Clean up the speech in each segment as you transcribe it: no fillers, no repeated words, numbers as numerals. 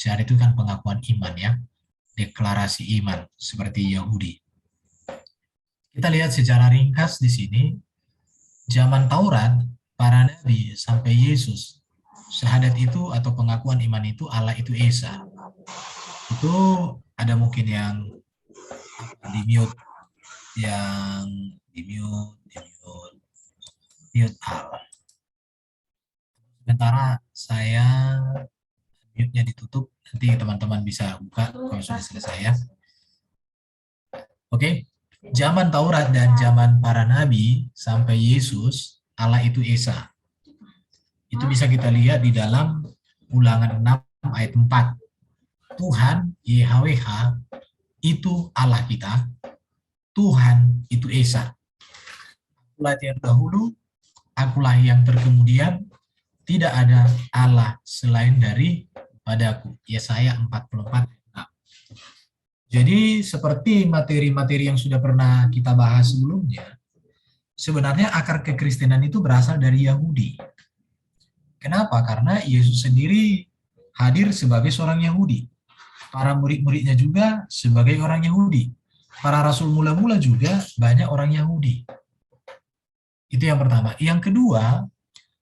Syahadat itu kan pengakuan iman ya, deklarasi iman seperti Yahudi. Kita lihat secara ringkas di sini, zaman Taurat, para nabi sampai Yesus, syahadat itu atau pengakuan iman itu Allah itu Esa. Itu ada mungkin yang di mute, yang di mute Allah. Sementara saya mute-nya ditutup, nanti teman-teman bisa buka kalau sudah selesai ya. Oke, zaman Taurat dan zaman para nabi sampai Yesus, Allah itu Esa. Itu bisa kita lihat di dalam Ulangan 6 ayat 4. Tuhan YHWH itu Allah kita, Tuhan itu Esa. Akulah yang dahulu, akulah yang terkemudian, tidak ada Allah selain daripadaku. Yesaya 44. Jadi seperti materi-materi yang sudah pernah kita bahas sebelumnya, sebenarnya akar kekristenan itu berasal dari Yahudi. Kenapa? Karena Yesus sendiri hadir sebagai seorang Yahudi. Para murid-muridnya juga sebagai orang Yahudi. Para rasul mula-mula juga banyak orang Yahudi. Itu yang pertama. Yang kedua,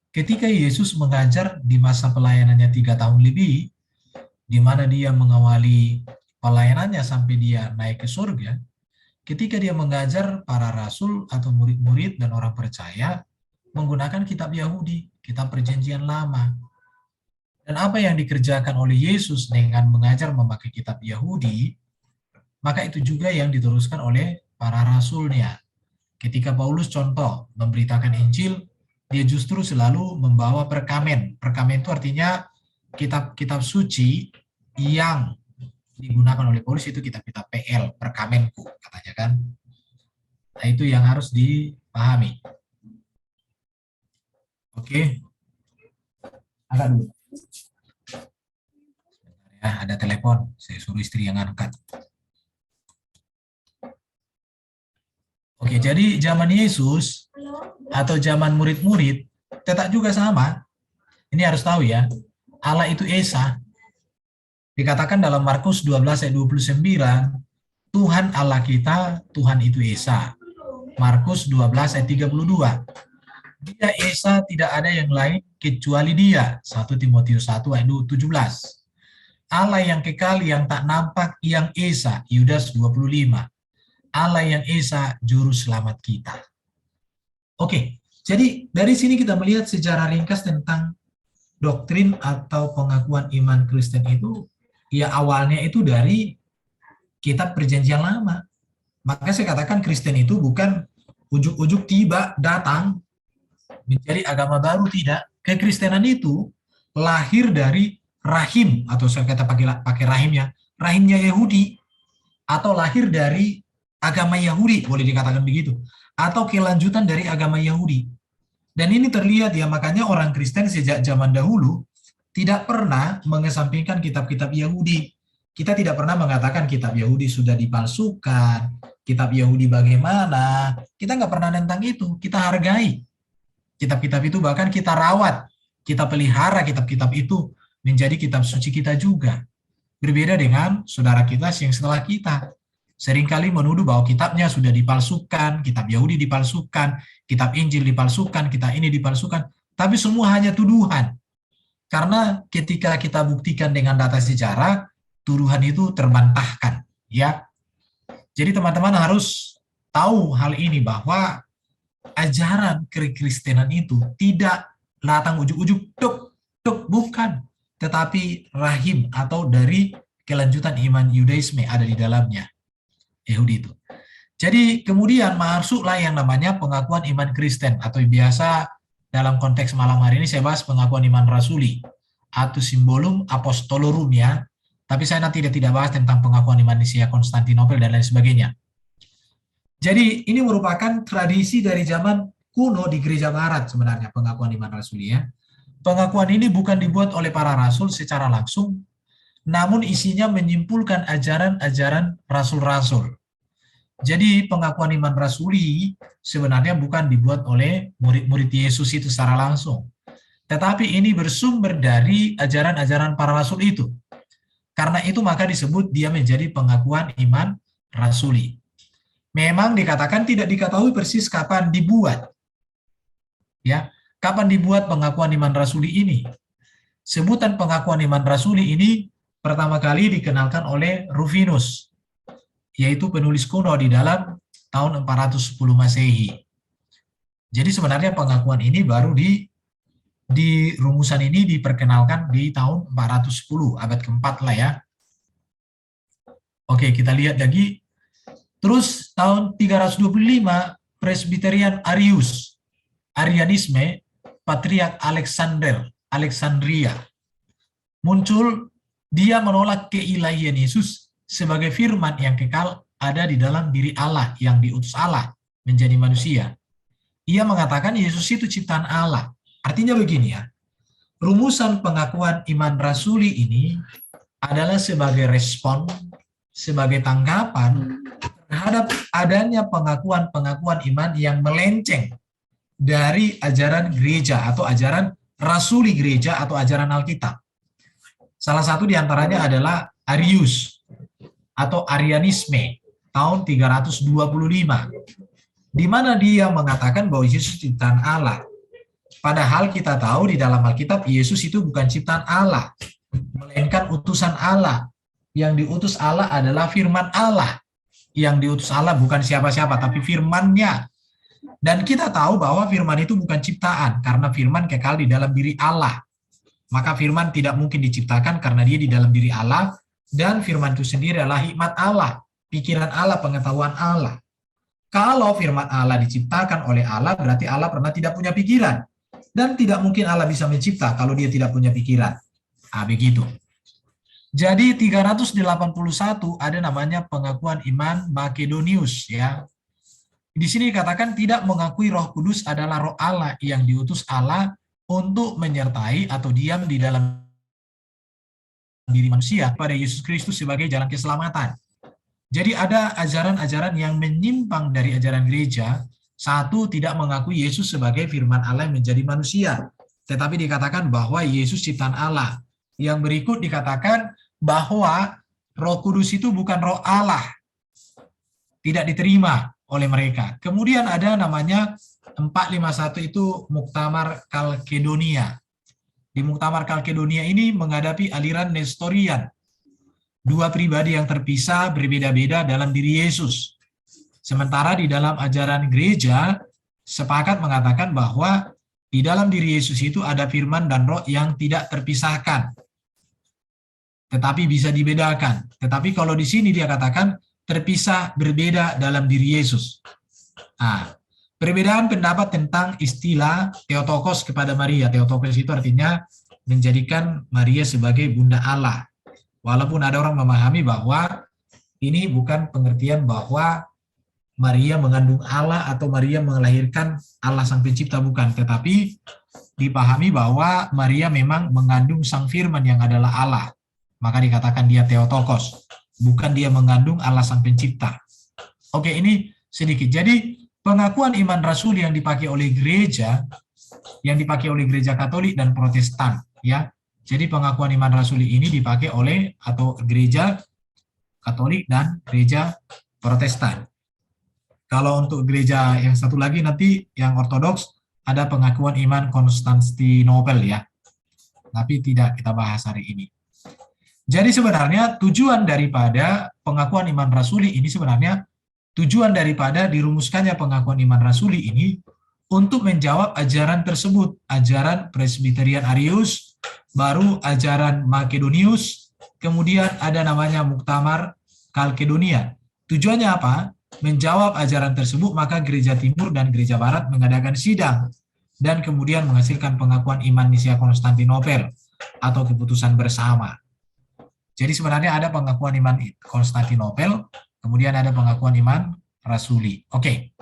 ketika Yesus mengajar di masa pelayanannya 3 tahun lebih, di mana dia mengawali pelayanannya sampai dia naik ke surga, ketika dia mengajar para rasul atau murid-murid dan orang percaya menggunakan kitab Yahudi, kitab Perjanjian Lama. Dan apa yang dikerjakan oleh Yesus dengan mengajar memakai kitab Yahudi, maka itu juga yang diteruskan oleh para rasulnya. Ketika Paulus contoh memberitakan Injil, dia justru selalu membawa perkamen. Perkamen itu artinya kitab-kitab suci yang digunakan oleh Paulus itu kitab-kitab PL, perkamenku katanya kan. Nah, itu yang harus dipahami. Oke. Angkat dulu. Ya, ada telepon, saya suruh istri yang angkat. Oke, jadi zaman Yesus atau zaman murid-murid tetap juga sama. Ini harus tahu ya, Allah itu Esa. Dikatakan dalam Markus 12 ayat 29, Tuhan Allah kita, Tuhan itu Esa. Markus 12 ayat 32. Dia Esa, tidak ada yang lain kecuali dia. 1 Timotius 1 ayat 17. Allah yang kekal, yang tak nampak, yang Esa. Yudas 25. Allah yang Esa, juru selamat kita. Oke, jadi dari sini kita melihat sejarah ringkas tentang doktrin atau pengakuan iman Kristen itu, ya awalnya itu dari kitab Perjanjian Lama. Maka saya katakan Kristen itu bukan ujuk-ujuk tiba datang menjadi agama baru, tidak. Kekristenan itu lahir dari rahim, atau saya kata pakai rahimnya Yahudi, atau lahir dari agama Yahudi, boleh dikatakan begitu, atau kelanjutan dari agama Yahudi. Dan ini terlihat ya, makanya orang Kristen sejak zaman dahulu tidak pernah mengesampingkan kitab-kitab Yahudi. Kita tidak pernah mengatakan kitab Yahudi sudah dipalsukan, kitab Yahudi bagaimana, kita nggak pernah tentang itu. Kita hargai kitab-kitab itu, bahkan kita rawat, kita pelihara kitab-kitab itu menjadi kitab suci kita juga. Berbeda dengan saudara kita yang setelah kita. Seringkali menuduh bahwa kitabnya sudah dipalsukan, kitab Yahudi dipalsukan, kitab Injil dipalsukan, kitab ini dipalsukan. Tapi semua hanya tuduhan. Karena ketika kita buktikan dengan data sejarah, tuduhan itu terbantahkan. Ya. Jadi teman-teman harus tahu hal ini, bahwa ajaran kekristenan itu tidak datang ujuk-ujuk, bukan. Tetapi rahim atau dari kelanjutan iman Yudaisme ada di dalamnya. Yahudi itu. Jadi kemudian masuklah yang namanya pengakuan iman Kristen, atau biasa dalam konteks malam hari ini saya bahas pengakuan iman rasuli atau simbolum apostolorum ya. Tapi saya nanti tidak bahas tentang pengakuan iman Nisia Konstantinopel dan lain sebagainya. Jadi ini merupakan tradisi dari zaman kuno di gereja barat sebenarnya, pengakuan iman rasuli ya. Pengakuan ini bukan dibuat oleh para rasul secara langsung, namun isinya menyimpulkan ajaran-ajaran rasul-rasul. Jadi pengakuan iman rasuli sebenarnya bukan dibuat oleh murid-murid Yesus itu secara langsung, tetapi ini bersumber dari ajaran-ajaran para rasul itu. Karena itu maka disebut dia menjadi pengakuan iman rasuli. Memang dikatakan tidak diketahui persis kapan dibuat. Ya, kapan dibuat pengakuan iman rasuli ini? Sebutan pengakuan iman rasuli ini pertama kali dikenalkan oleh Rufinus, yaitu penulis kuno di dalam tahun 410 Masehi. Jadi sebenarnya pengakuan ini baru di rumusan ini diperkenalkan di tahun 410, abad keempat lah ya. Oke, kita lihat lagi. Terus tahun 325, Presbyterian Arius, Arianisme, Patriark Alexandria. Muncul, dia menolak keilahian Yesus sebagai firman yang kekal ada di dalam diri Allah yang diutus Allah menjadi manusia. Ia mengatakan Yesus itu ciptaan Allah. Artinya begini ya, rumusan pengakuan iman rasuli ini adalah sebagai respon, sebagai tanggapan terhadap adanya pengakuan-pengakuan iman yang melenceng dari ajaran gereja atau ajaran rasuli gereja atau ajaran Alkitab. Salah satu diantaranya adalah Arius atau Arianisme tahun 325, di mana dia mengatakan bahwa Yesus ciptaan Allah. Padahal kita tahu di dalam Alkitab Yesus itu bukan ciptaan Allah, melainkan utusan Allah. Yang diutus Allah adalah firman Allah. Yang diutus Allah bukan siapa-siapa, tapi firman-Nya. Dan kita tahu bahwa firman itu bukan ciptaan, karena firman kekal di dalam diri Allah. Maka firman tidak mungkin diciptakan karena dia di dalam diri Allah, dan firman itu sendiri adalah hikmat Allah, pikiran Allah, pengetahuan Allah. Kalau firman Allah diciptakan oleh Allah, berarti Allah pernah tidak punya pikiran. Dan tidak mungkin Allah bisa mencipta kalau dia tidak punya pikiran. Nah, begitu. Jadi 381 ada namanya pengakuan iman Makedonius ya. Di sini dikatakan tidak mengakui Roh Kudus adalah Roh Allah yang diutus Allah untuk menyertai atau diam di dalam diri manusia pada Yesus Kristus sebagai jalan keselamatan. Jadi ada ajaran-ajaran yang menyimpang dari ajaran gereja. Satu, tidak mengakui Yesus sebagai firman Allah yang menjadi manusia. Tetapi dikatakan bahwa Yesus ciptaan Allah. Yang berikut dikatakan bahwa Roh Kudus itu bukan Roh Allah. Tidak diterima oleh mereka. Kemudian ada namanya 451 itu Muktamar Kalkedonia. Di Muktamar Kalkedonia ini menghadapi aliran Nestorian. Dua pribadi yang terpisah berbeda-beda dalam diri Yesus. Sementara di dalam ajaran gereja sepakat mengatakan bahwa di dalam diri Yesus itu ada firman dan roh yang tidak terpisahkan, tetapi bisa dibedakan. Tetapi kalau di sini dia katakan terpisah berbeda dalam diri Yesus. Nah, perbedaan pendapat tentang istilah Theotokos kepada Maria. Theotokos itu artinya menjadikan Maria sebagai bunda Allah. Walaupun ada orang memahami bahwa ini bukan pengertian bahwa Maria mengandung Allah atau Maria melahirkan Allah Sang Pencipta, bukan. Tetapi dipahami bahwa Maria memang mengandung Sang Firman yang adalah Allah. Maka dikatakan dia Theotokos. Bukan dia mengandung Allah Sang Pencipta. Oke, ini sedikit. Jadi pengakuan iman rasul yang dipakai oleh gereja, Katolik dan Protestan. Ya, jadi pengakuan iman rasuli ini dipakai oleh atau gereja Katolik dan gereja Protestan. Kalau untuk gereja yang satu lagi nanti yang Ortodoks ada pengakuan iman Konstantinopel ya. Tapi tidak kita bahas hari ini. Jadi sebenarnya tujuan daripada pengakuan iman rasuli ini dirumuskannya pengakuan iman rasuli ini untuk menjawab ajaran tersebut, ajaran Presbyterian Arius, baru ajaran Makedonius, kemudian ada namanya Muktamar Kalkedonia. Tujuannya apa? Menjawab ajaran tersebut, maka gereja timur dan gereja barat mengadakan sidang dan kemudian menghasilkan pengakuan iman Nisia Konstantinopel atau keputusan bersama. Jadi sebenarnya ada pengakuan iman Konstantinopel, kemudian ada pengakuan iman rasuli. Oke.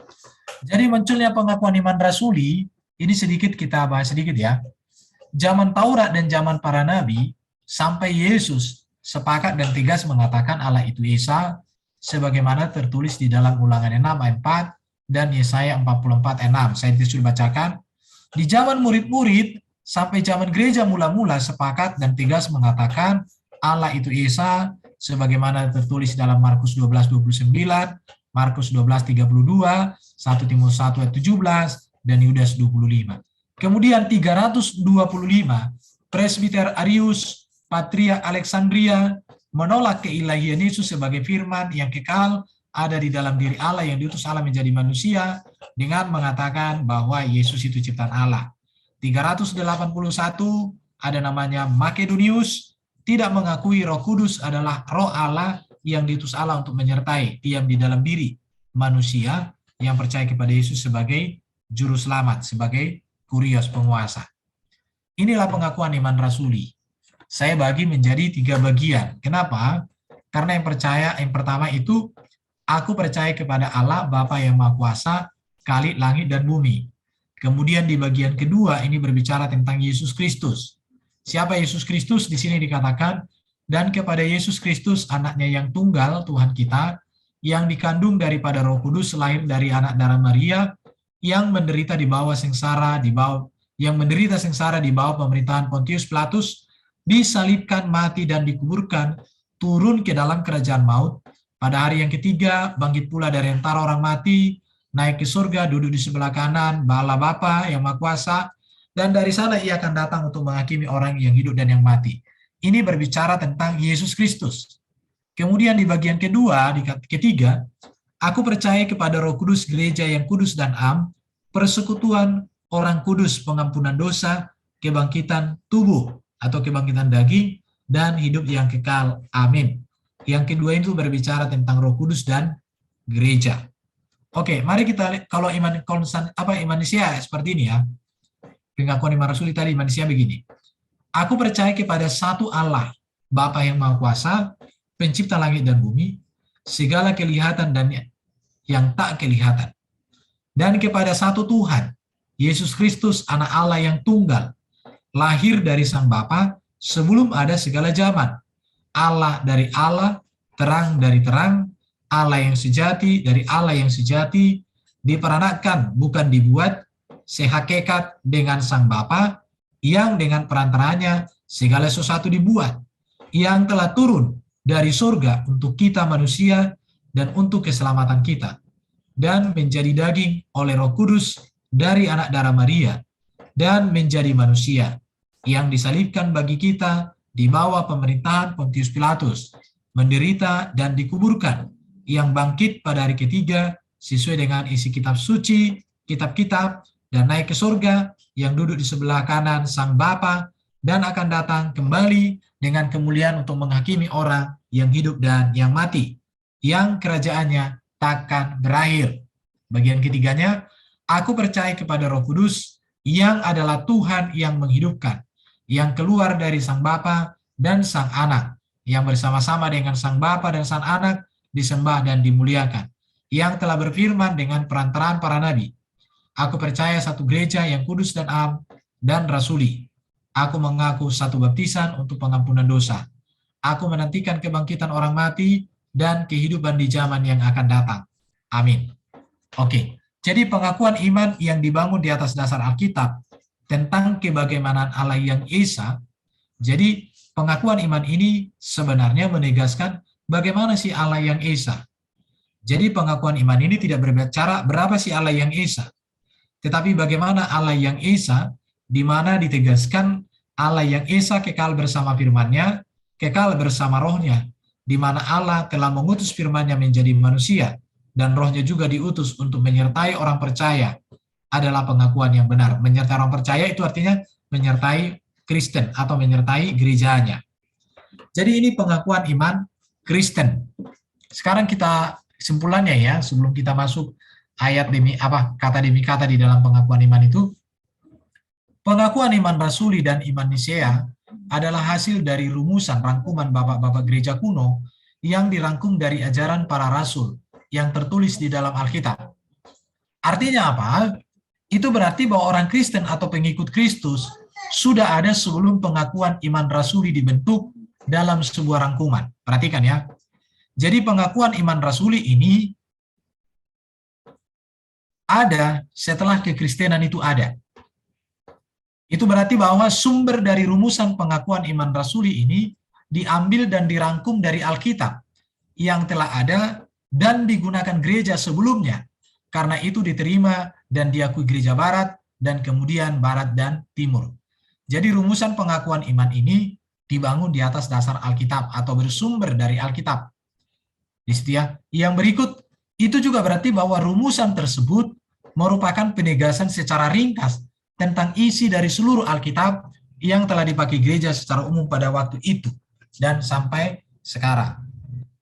Jadi munculnya pengakuan iman rasuli, ini sedikit kita bahas sedikit ya. Zaman Taurat dan zaman para nabi, sampai Yesus sepakat dan tegas mengatakan Allah itu Esa, sebagaimana tertulis di dalam Ulangan 6 ayat 4 dan Yesaya 44 ayat 6. Saya sudah bacakan. Di zaman murid-murid sampai zaman gereja mula-mula sepakat dan tegas mengatakan Allah itu Esa, sebagaimana tertulis dalam Markus 12:29, Markus 12:32, 1 Timotius 1 ayat 17, dan Yudas 25. Kemudian 325, Presbiter Arius, Patria Alexandria, menolak keilahian Yesus sebagai firman yang kekal ada di dalam diri Allah yang diutus Allah menjadi manusia dengan mengatakan bahwa Yesus itu ciptaan Allah. 381 ada namanya Makedonius, tidak mengakui Roh Kudus adalah Roh Allah yang diutus Allah untuk menyertai, diam di dalam diri manusia yang percaya kepada Yesus sebagai juru selamat, sebagai kurios penguasa. Inilah pengakuan iman rasuli. Saya bagi menjadi 3 bagian. Kenapa? Karena yang pertama itu, aku percaya kepada Allah Bapa yang Maha Kuasa, Khalik langit dan bumi. Kemudian di bagian kedua ini berbicara tentang Yesus Kristus. Siapa Yesus Kristus? Di sini dikatakan, dan kepada Yesus Kristus anaknya yang tunggal, Tuhan kita, yang dikandung daripada Roh Kudus, lahir dari anak darah Maria, yang menderita di bawah sengsara, yang menderita sengsara di bawah pemerintahan Pontius Pilatus, disalibkan, mati dan dikuburkan, turun ke dalam kerajaan maut. Pada hari yang ketiga, bangkit pula dari antara orang mati, naik ke surga, duduk di sebelah kanan Allah Bapa yang Maha Kuasa, dan dari sana ia akan datang untuk menghakimi orang yang hidup dan yang mati. Ini berbicara tentang Yesus Kristus. Kemudian di bagian kedua, di ketiga, aku percaya kepada Roh Kudus, gereja yang kudus dan am, persekutuan orang kudus, pengampunan dosa, kebangkitan tubuh atau kebangkitan daging, dan hidup yang kekal. Amin. Yang kedua itu berbicara tentang Roh Kudus dan gereja. Oke, mari kita lihat kalau iman konstan iman Nisia seperti ini ya. Pengakuan iman rasuli tadi iman Nisia begini. Aku percaya kepada satu Allah, Bapa yang Maha Kuasa, pencipta langit dan bumi, segala kelihatan dan yang tak kelihatan. Dan kepada satu Tuhan, Yesus Kristus anak Allah yang tunggal, lahir dari Sang Bapa sebelum ada segala zaman. Allah dari Allah, terang dari terang, Allah yang sejati dari Allah yang sejati, diperanakkan bukan dibuat, sehakikat dengan Sang Bapa, yang dengan perantaranya segala sesuatu dibuat, yang telah turun dari surga untuk kita manusia dan untuk keselamatan kita, dan menjadi daging oleh Roh Kudus dari anak darah Maria, dan menjadi manusia, yang disalibkan bagi kita di bawah pemerintahan Pontius Pilatus, menderita dan dikuburkan, yang bangkit pada hari ketiga sesuai dengan isi kitab suci, kitab-kitab, dan naik ke surga, yang duduk di sebelah kanan Sang Bapa, dan akan datang kembali dengan kemuliaan untuk menghakimi orang yang hidup dan yang mati, yang kerajaannya takkan berakhir. Bagian ketiganya, aku percaya kepada Roh Kudus, yang adalah Tuhan yang menghidupkan, yang keluar dari Sang Bapa dan Sang Anak, yang bersama-sama dengan Sang Bapa dan Sang Anak disembah dan dimuliakan, yang telah berfirman dengan perantaraan para nabi. Aku percaya satu gereja yang kudus dan am dan rasuli. Aku mengaku satu baptisan untuk pengampunan dosa. Aku menantikan kebangkitan orang mati dan kehidupan di zaman yang akan datang. Amin. Oke, jadi pengakuan iman yang dibangun di atas dasar Alkitab tentang kebagaimanaan Allah yang Esa. Jadi pengakuan iman ini sebenarnya menegaskan bagaimana si Allah yang Esa. Jadi pengakuan iman ini tidak berbicara berapa si Allah yang Esa, tetapi bagaimana Allah yang Esa, di mana ditegaskan Allah yang Esa kekal bersama firman-Nya, kekal bersama Roh-Nya, di mana Allah telah mengutus firman-Nya menjadi manusia, dan Roh-Nya juga diutus untuk menyertai orang percaya, adalah pengakuan yang benar. Menyertai orang percaya itu artinya menyertai Kristen atau menyertai gerejanya. Jadi ini pengakuan iman Kristen. Sekarang kita kesimpulannya ya, sebelum kita masuk ayat kata demi kata di dalam pengakuan iman itu. Pengakuan iman rasuli dan iman Nisea adalah hasil dari rumusan rangkuman bapak-bapak gereja kuno yang dirangkum dari ajaran para rasul yang tertulis di dalam Alkitab. Artinya apa? Itu berarti bahwa orang Kristen atau pengikut Kristus sudah ada sebelum pengakuan iman rasuli dibentuk dalam sebuah rangkuman. Perhatikan ya. Jadi pengakuan iman rasuli ini ada setelah kekristenan itu ada. Itu berarti bahwa sumber dari rumusan pengakuan iman rasuli ini diambil dan dirangkum dari Alkitab yang telah ada dan digunakan gereja sebelumnya. Karena itu diterima dan diakui gereja barat dan kemudian barat dan timur. Jadi rumusan pengakuan iman ini dibangun di atas dasar Alkitab atau bersumber dari Alkitab. Di situ ya. Yang berikut itu juga berarti bahwa rumusan tersebut merupakan penegasan secara ringkas tentang isi dari seluruh Alkitab yang telah dipakai gereja secara umum pada waktu itu dan sampai sekarang.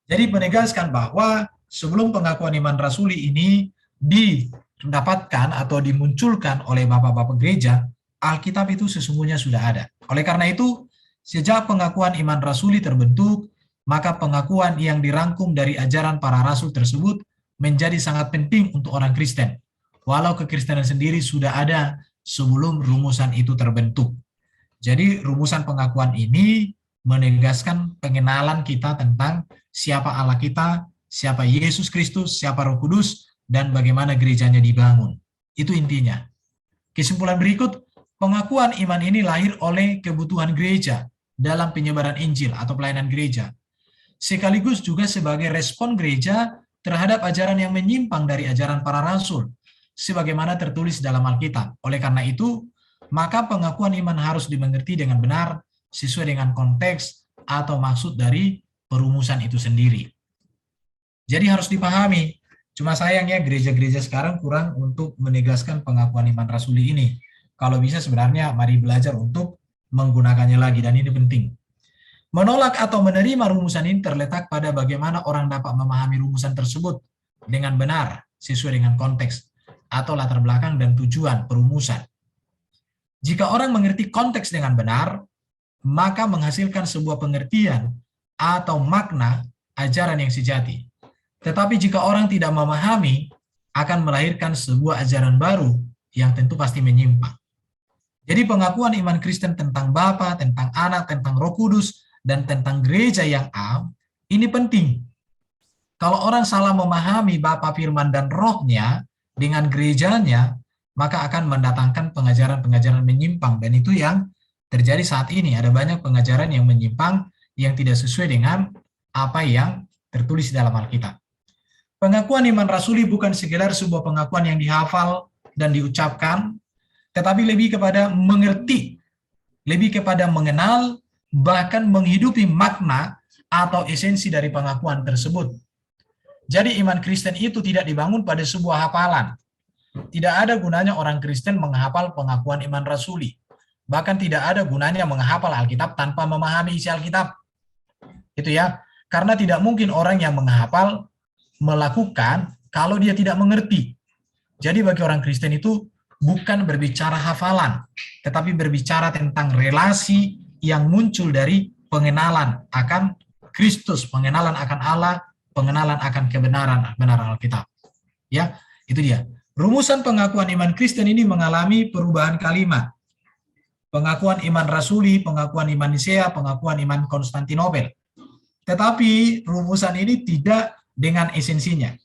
Jadi menegaskan bahwa sebelum pengakuan iman rasuli ini didapatkan atau dimunculkan oleh bapak-bapak gereja, Alkitab itu sesungguhnya sudah ada. Oleh karena itu, sejak pengakuan iman rasuli terbentuk, maka pengakuan yang dirangkum dari ajaran para rasul tersebut menjadi sangat penting untuk orang Kristen. Walau kekristenan sendiri sudah ada sebelum rumusan itu terbentuk. Jadi rumusan pengakuan ini menegaskan pengenalan kita tentang siapa Allah kita, siapa Yesus Kristus, siapa Roh Kudus, dan bagaimana gerejanya dibangun. Itu intinya. Kesimpulan berikut, pengakuan iman ini lahir oleh kebutuhan gereja dalam penyebaran Injil atau pelayanan gereja. Sekaligus juga sebagai respon gereja terhadap ajaran yang menyimpang dari ajaran para rasul, sebagaimana tertulis dalam Alkitab. Oleh karena itu, maka pengakuan iman harus dimengerti dengan benar sesuai dengan konteks atau maksud dari perumusan itu sendiri. Jadi harus dipahami. Cuma sayangnya gereja-gereja sekarang kurang untuk menegaskan pengakuan iman rasuli ini. Kalau bisa sebenarnya mari belajar untuk menggunakannya lagi, dan ini penting. Menolak atau menerima rumusan ini terletak pada bagaimana orang dapat memahami rumusan tersebut dengan benar sesuai dengan konteks atau latar belakang dan tujuan perumusan. Jika orang mengerti konteks dengan benar, maka menghasilkan sebuah pengertian atau makna ajaran yang sejati. Tetapi jika orang tidak memahami, akan melahirkan sebuah ajaran baru yang tentu pasti menyimpang. Jadi pengakuan iman Kristen tentang Bapa, tentang Anak, tentang Roh Kudus, dan tentang gereja yang am, ini penting. Kalau orang salah memahami Bapa, Firman, dan Rohnya dengan gerejanya, maka akan mendatangkan pengajaran-pengajaran menyimpang. Dan itu yang terjadi saat ini. Ada banyak pengajaran yang menyimpang yang tidak sesuai dengan apa yang tertulis dalam Alkitab. Pengakuan iman rasuli bukan sekedar sebuah pengakuan yang dihafal dan diucapkan, tetapi lebih kepada mengerti, lebih kepada mengenal, bahkan menghidupi makna atau esensi dari pengakuan tersebut. Jadi iman Kristen itu tidak dibangun pada sebuah hafalan. Tidak ada gunanya orang Kristen menghafal pengakuan iman rasuli. Bahkan tidak ada gunanya menghafal Alkitab tanpa memahami isi Alkitab. Itu ya. Karena tidak mungkin orang yang menghafal melakukan kalau dia tidak mengerti. Jadi bagi orang Kristen itu bukan berbicara hafalan, tetapi berbicara tentang relasi yang muncul dari pengenalan akan Kristus, pengenalan akan Allah, pengenalan akan kebenaran Alkitab. Ya, itu dia. Rumusan pengakuan iman Kristen ini mengalami perubahan kalimat. Pengakuan iman rasuli, pengakuan iman Nisea, pengakuan iman Konstantinopel. Tetapi rumusan ini tidak dengan esensinya.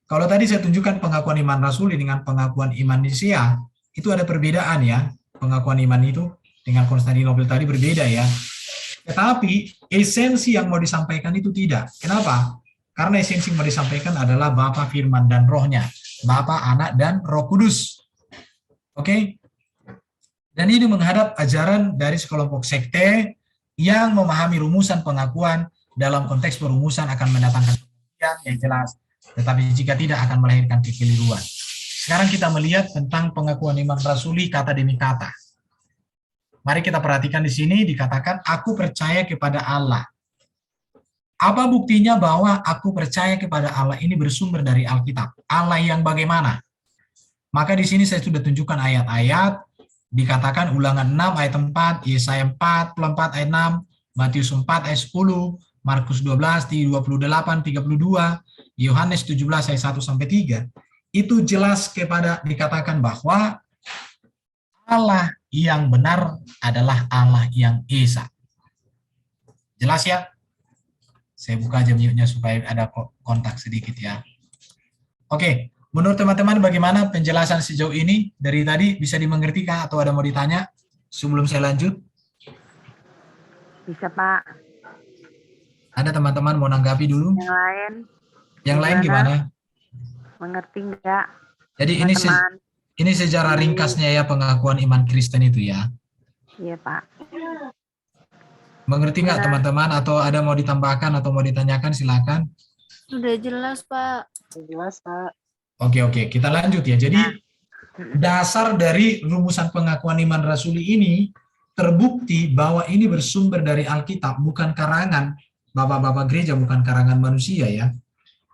Kalau tadi saya tunjukkan pengakuan iman rasuli dengan pengakuan iman Nisea, itu ada perbedaan ya. Pengakuan iman itu dengan Konstantinopel tadi berbeda ya. Tetapi esensi yang mau disampaikan itu tidak. Kenapa? Karena esensi yang mau disampaikan adalah Bapa, Firman, dan Rohnya. Bapa, Anak, dan Roh Kudus. Oke? Dan ini menghadap ajaran dari sekelompok sekte yang memahami rumusan pengakuan dalam konteks perumusan akan mendatangkan yang jelas, tetapi jika tidak akan melahirkan kekeliruan. Sekarang kita melihat tentang pengakuan iman rasuli kata demi kata. Mari kita perhatikan di sini dikatakan aku percaya kepada Allah. Apa buktinya bahwa aku percaya kepada Allah ini bersumber dari Alkitab? Allah yang bagaimana? Maka di sini saya sudah tunjukkan ayat-ayat, dikatakan Ulangan 6 ayat 4, Yesaya 44 ayat 6, Matius 4 ayat 10, Markus 12 di 28 32, Yohanes 17 ayat 1 sampai 3. Itu jelas dikatakan bahwa Allah yang benar adalah Allah yang esa. Jelas ya? Saya buka aja mute-nya supaya ada kontak sedikit ya. Oke, menurut teman-teman bagaimana penjelasan sejauh ini dari tadi, bisa dimengerti kah atau ada mau ditanya sebelum saya lanjut? Bisa Pak. Ada teman-teman mau nanggapi dulu? Yang lain Yang lain gimana? Mengerti nggak, Jadi teman-teman? ini secara ringkasnya ya pengakuan iman Kristen itu ya. Iya, Pak. Mengerti nggak teman-teman? Atau ada mau ditambahkan atau mau ditanyakan, silakan. Sudah jelas, Pak. Jelas, Pak. Oke, kita lanjut ya. Jadi dasar dari rumusan pengakuan iman rasuli ini terbukti bahwa ini bersumber dari Alkitab, bukan karangan bapak-bapak gereja, bukan karangan manusia ya.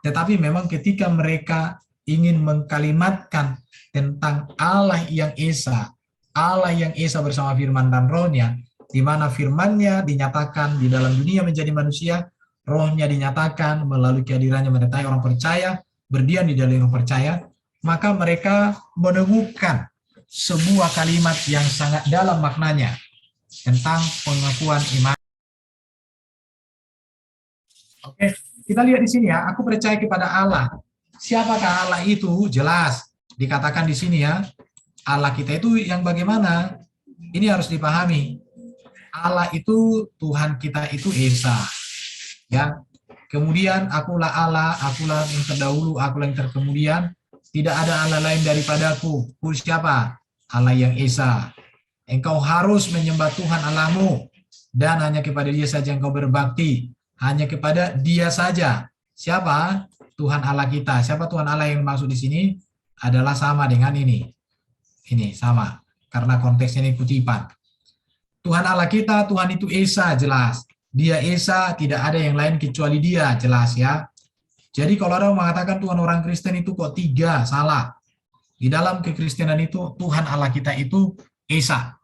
Tetapi memang ketika mereka ingin mengkalimatkan tentang Allah yang Esa bersama firman dan rohnya, di mana firmannya dinyatakan di dalam dunia menjadi manusia, rohnya dinyatakan melalui kehadirannya menyertai orang percaya, berdiam di dalam orang percaya, maka mereka menemukan sebuah kalimat yang sangat dalam maknanya tentang pengakuan iman. Oke, kita lihat di sini ya, aku percaya kepada Allah. Siapakah Allah itu? Jelas dikatakan di sini ya. Allah kita itu yang bagaimana? Ini harus dipahami. Allah itu, Tuhan kita itu Esa. Ya. Kemudian akulah Allah, akulah yang terdahulu, akulah yang terkemudian. Tidak ada Allah lain daripadaku. Siapa? Allah yang Esa. Engkau harus menyembah Tuhan Allahmu dan hanya kepada Dia saja engkau berbakti. Hanya kepada Dia saja. Siapa? Tuhan Allah kita. Siapa Tuhan Allah yang maksud di sini? Adalah sama dengan ini. Ini sama. Karena konteksnya ini kutipan. Tuhan Allah kita, Tuhan itu Esa, jelas. Dia Esa, tidak ada yang lain kecuali Dia, jelas ya. Jadi kalau orang mengatakan Tuhan orang Kristen itu kok tiga, salah. Di dalam kekristenan itu Tuhan Allah kita itu Esa,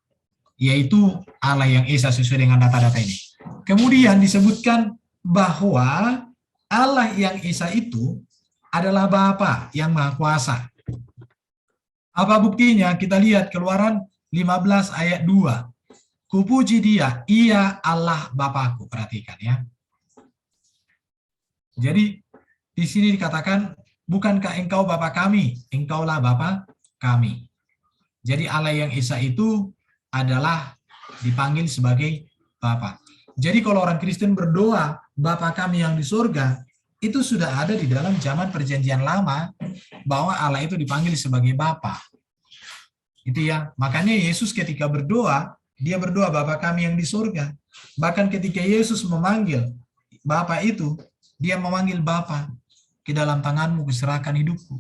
yaitu Allah yang Esa sesuai dengan data-data ini. Kemudian disebutkan bahwa Allah yang Esa itu adalah Bapa yang Maha Kuasa. Apa buktinya? Kita lihat Keluaran 15 ayat 2. Kupuji Dia, Ia Allah Bapakku. Perhatikan ya. Jadi di sini dikatakan, bukankah engkau Bapa kami? Engkaulah Bapa kami. Jadi Allah yang Esa itu adalah dipanggil sebagai Bapa. Jadi kalau orang Kristen berdoa, Bapa kami yang di surga, itu sudah ada di dalam zaman perjanjian lama, bahwa Allah itu dipanggil sebagai Bapa. Itu ya. Makanya Yesus ketika berdoa, dia berdoa Bapa kami yang di surga. Bahkan ketika Yesus memanggil Bapa itu, dia memanggil Bapa, ke dalam tanganmu kuserahkan hidupku.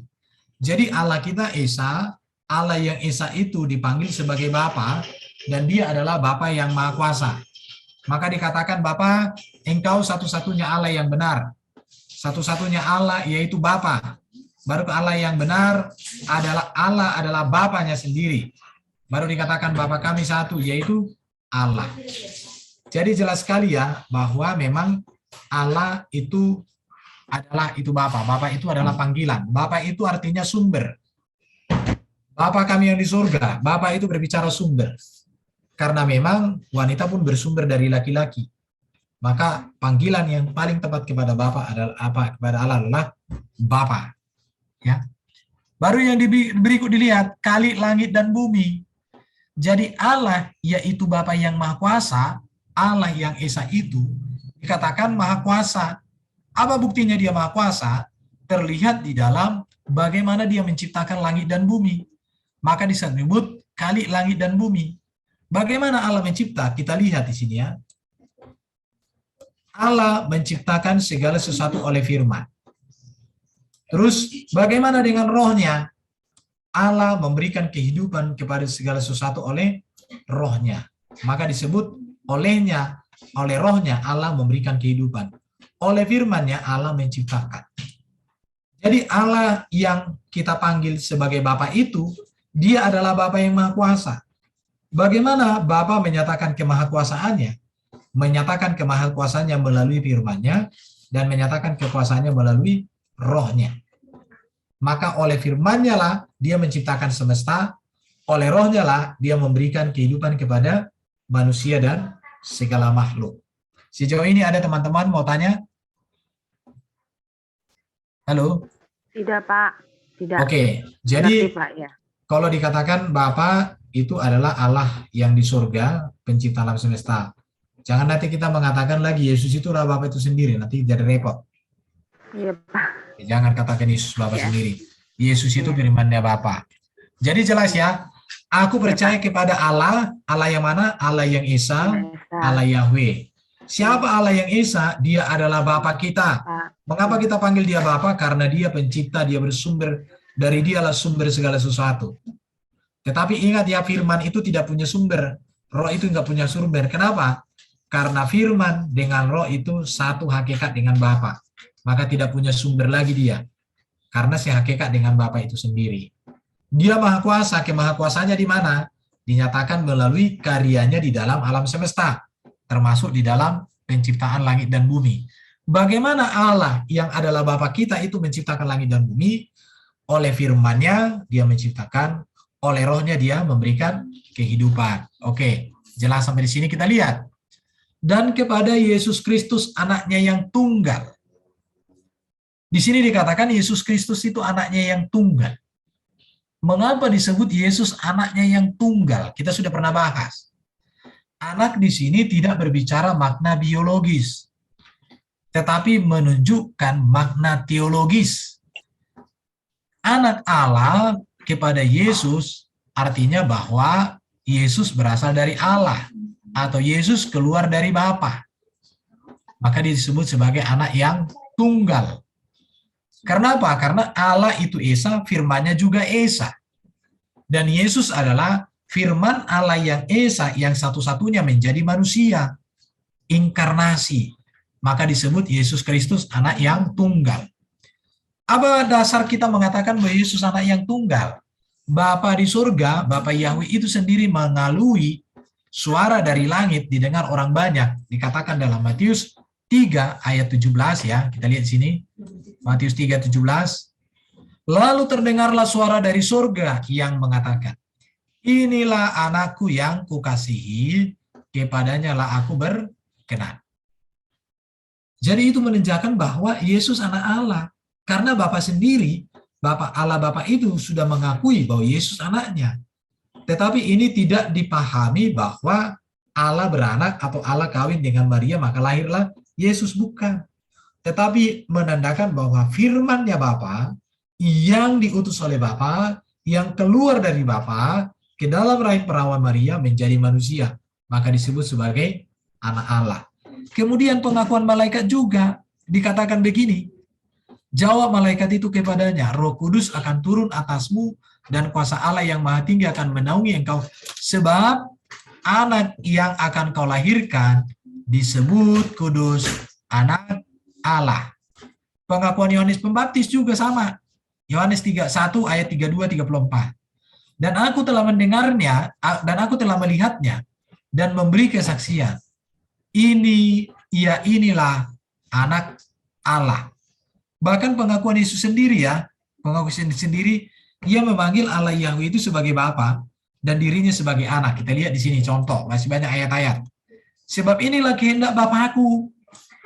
Jadi Allah kita Esa, Allah yang Esa itu dipanggil sebagai Bapa, dan Dia adalah Bapa yang Maha Kuasa. Maka dikatakan Bapa, engkau satu-satunya Allah yang benar. Satu-satunya Allah yaitu Bapa. Baru Allah yang benar adalah Allah adalah Bapanya sendiri. Baru dikatakan Bapa kami satu, yaitu Allah. Jadi jelas sekali ya bahwa memang Allah itu adalah itu Bapa. Bapa itu adalah panggilan. Bapa itu artinya sumber. Bapa kami yang di surga. Bapa itu berbicara sumber. Karena memang wanita pun bersumber dari laki-laki. Maka panggilan yang paling tepat kepada Bapa adalah apa? Kepada Allah adalah Bapa. Ya. Baru yang berikut dilihat, kali langit dan bumi. Jadi Allah yaitu Bapa yang Maha Kuasa, Allah yang Esa itu dikatakan Maha Kuasa. Apa buktinya Dia Maha Kuasa? Terlihat di dalam bagaimana Dia menciptakan langit dan bumi. Maka disebut kali langit dan bumi. Bagaimana Allah mencipta? Kita lihat di sini ya. Allah menciptakan segala sesuatu oleh firman. Terus bagaimana dengan rohnya? Allah memberikan kehidupan kepada segala sesuatu oleh rohnya. Maka disebut olehnya, oleh rohnya Allah memberikan kehidupan. Oleh firman-Nya Allah menciptakan. Jadi Allah yang kita panggil sebagai Bapa itu, Dia adalah Bapa yang Maha Kuasa. Bagaimana Bapa menyatakan kemahakuasaannya? Menyatakan kemahakuasaannya melalui firman-Nya dan menyatakan kekuasaannya melalui rohnya. Maka oleh firman-Nya lah Dia menciptakan semesta, oleh rohnya lah Dia memberikan kehidupan kepada manusia dan segala makhluk. Sejauh ini ada teman-teman mau tanya? Halo? Tidak, Pak. Tidak. Oke, jadi Pak, ya. Kalau dikatakan Bapa itu adalah Allah yang di surga, pencipta alam semesta. Jangan nanti kita mengatakan lagi Yesus itulah Bapa itu sendiri, nanti jadi repot. Iya, Pak. Jangan katakan Yesus Bapa Iya. sendiri. Yesus itu Iya. firman-Nya Bapa. Jadi jelas ya, aku percaya kepada Allah, Allah yang mana? Allah yang Esa, Allah Yahweh. Siapa Allah yang Esa? Dia adalah Bapa kita. Pak. Mengapa kita panggil dia Bapa? Karena dia pencipta, dia bersumber, dari dialah sumber segala sesuatu. Tetapi ingat ya, firman itu tidak punya sumber. Roh itu nggak punya sumber. Kenapa? Karena firman dengan roh itu satu hakikat dengan Bapa. Maka tidak punya sumber lagi dia. Karena sehakikat dengan Bapa itu sendiri. Dia maha kuasa, kemahakuasaannya di mana? Dinyatakan melalui karyanya di dalam alam semesta. Termasuk di dalam penciptaan langit dan bumi. Bagaimana Allah yang adalah Bapa kita itu menciptakan langit dan bumi? Oleh firman-Nya dia menciptakan, oleh rohnya dia memberikan kehidupan. Oke, jelas sampai di sini kita lihat. Dan kepada Yesus Kristus anaknya yang tunggal. Di sini dikatakan Yesus Kristus itu anaknya yang tunggal. Mengapa disebut Yesus anaknya yang tunggal? Kita sudah pernah bahas. Anak di sini tidak berbicara makna biologis, tetapi menunjukkan makna teologis. Anak Allah kepada Yesus artinya bahwa Yesus berasal dari Allah atau Yesus keluar dari Bapa. Maka disebut sebagai anak yang tunggal. Karena apa? Karena Allah itu Esa, firman-Nya juga Esa. Dan Yesus adalah firman Allah yang Esa, yang satu-satunya menjadi manusia. Inkarnasi. Maka disebut Yesus Kristus anak yang tunggal. Apa dasar kita mengatakan bahwa Yesus anak yang tunggal? Bapa di surga, Bapa Yahweh itu sendiri mengalui suara dari langit didengar orang banyak. Dikatakan dalam Matius 3 ayat 17 ya. Kita lihat di sini. Matius 3:17. Lalu terdengarlah suara dari surga yang mengatakan, inilah anakku yang kukasihi, kepadanya lah aku berkenan. Jadi itu menunjukkan bahwa Yesus anak Allah. Karena Bapa sendiri, Bapa Allah Bapa itu sudah mengakui bahwa Yesus anaknya. Tetapi ini tidak dipahami bahwa Allah beranak atau Allah kawin dengan Maria maka lahirlah Yesus, bukan. Tetapi menandakan bahwa firman-Nya Bapa yang diutus oleh Bapa, yang keluar dari Bapa ke dalam rahim perawan Maria menjadi manusia, maka disebut sebagai anak Allah. Kemudian pengakuan malaikat juga dikatakan begini, jawab malaikat itu kepadanya, Roh Kudus akan turun atasmu dan kuasa Allah yang Maha Tinggi akan menaungi engkau, sebab anak yang akan kau lahirkan disebut kudus, anak Allah. Pengakuan Yohanes Pembaptis juga sama. Yohanes 3:1 ayat 32-34. Dan aku telah mendengarnya, dan aku telah melihatnya, dan memberi kesaksian. Inilah anak Allah. Bahkan pengakuan Yesus sendiri ya, pengakuan Yesus sendiri, ia memanggil Allah Yahweh itu sebagai Bapa dan dirinya sebagai anak. Kita lihat di sini contoh, masih banyak ayat-ayat. Sebab inilah kehendak Bapakku.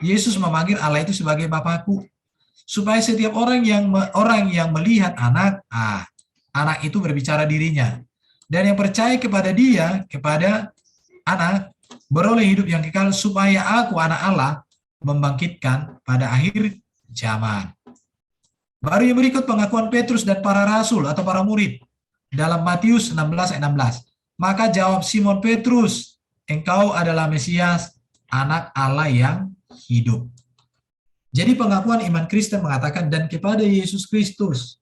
Yesus memanggil Allah itu sebagai Bapakku. Supaya setiap orang yang melihat anak, anak itu berbicara dirinya. Dan yang percaya kepada dia, kepada anak, beroleh hidup yang kekal, supaya aku, anak Allah, membangkitkan pada akhir zaman. Baru yang berikut pengakuan Petrus dan para rasul atau para murid. Dalam Matius 16 ayat 16. Maka jawab Simon Petrus, engkau adalah Mesias, anak Allah yang hidup. Jadi pengakuan iman Kristen mengatakan dan kepada Yesus Kristus.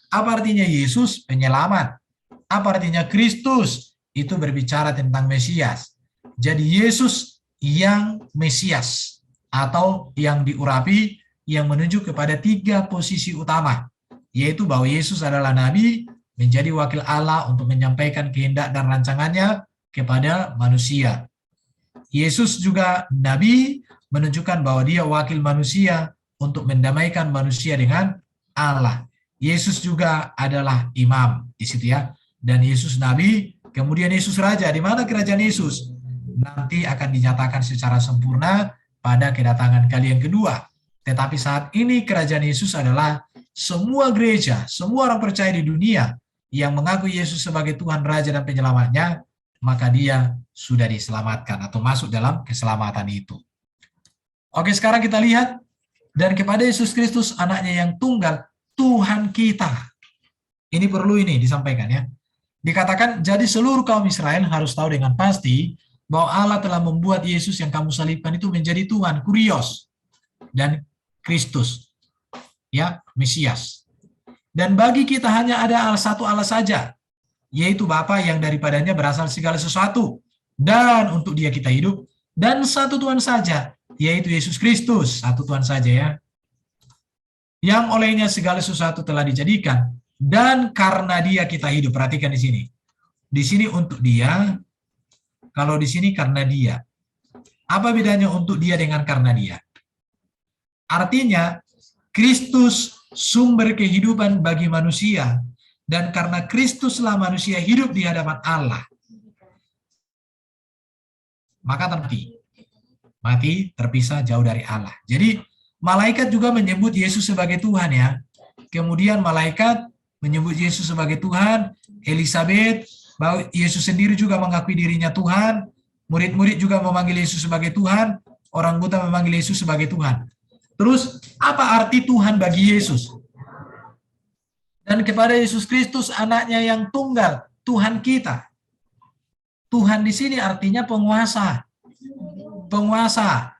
Apa artinya Yesus? Penyelamat. Apa artinya Kristus? Itu berbicara tentang Mesias. Jadi Yesus yang Mesias atau yang diurapi yang menuju kepada 3 posisi utama, yaitu bahwa Yesus adalah Nabi, menjadi wakil Allah untuk menyampaikan kehendak dan rancangannya kepada manusia. Yesus juga Nabi, menunjukkan bahwa dia wakil manusia untuk mendamaikan manusia dengan Allah. Yesus juga adalah imam di situ ya. Dan Yesus Nabi, kemudian Yesus Raja. Di mana kerajaan Yesus? Nanti akan dinyatakan secara sempurna pada kedatangan kali yang kedua. Tetapi saat ini kerajaan Yesus adalah semua gereja, semua orang percaya di dunia yang mengaku Yesus sebagai Tuhan, Raja, dan Penyelamatnya, maka dia sudah diselamatkan atau masuk dalam keselamatan itu. Oke, sekarang kita lihat, dan kepada Yesus Kristus anaknya yang tunggal, Tuhan kita. Ini perlu ini disampaikan ya. Dikatakan, jadi seluruh kaum Israel harus tahu dengan pasti bahwa Allah telah membuat Yesus yang kamu salibkan itu menjadi Tuhan, Kurios, dan Kristus, ya, Mesias. Dan bagi kita hanya ada satu Allah saja, yaitu Bapa yang daripadanya berasal segala sesuatu, dan untuk Dia kita hidup, dan satu Tuhan saja, yaitu Yesus Kristus, satu Tuhan saja ya, yang olehnya segala sesuatu telah dijadikan, dan karena Dia kita hidup. Perhatikan di sini. Di sini untuk Dia, kalau di sini karena Dia. Apa bedanya untuk Dia dengan karena Dia? Artinya, Kristus sumber kehidupan bagi manusia, dan karena Kristuslah manusia hidup di hadapan Allah. Maka mati terpisah jauh dari Allah. Jadi, malaikat juga menyebut Yesus sebagai Tuhan ya. Kemudian malaikat menyebut Yesus sebagai Tuhan, Elizabeth, bahwa Yesus sendiri juga mengakui dirinya Tuhan, murid-murid juga memanggil Yesus sebagai Tuhan, orang buta memanggil Yesus sebagai Tuhan. Terus, apa arti Tuhan bagi Yesus? Dan kepada Yesus Kristus, anaknya yang tunggal, Tuhan kita. Tuhan di sini artinya penguasa. Penguasa.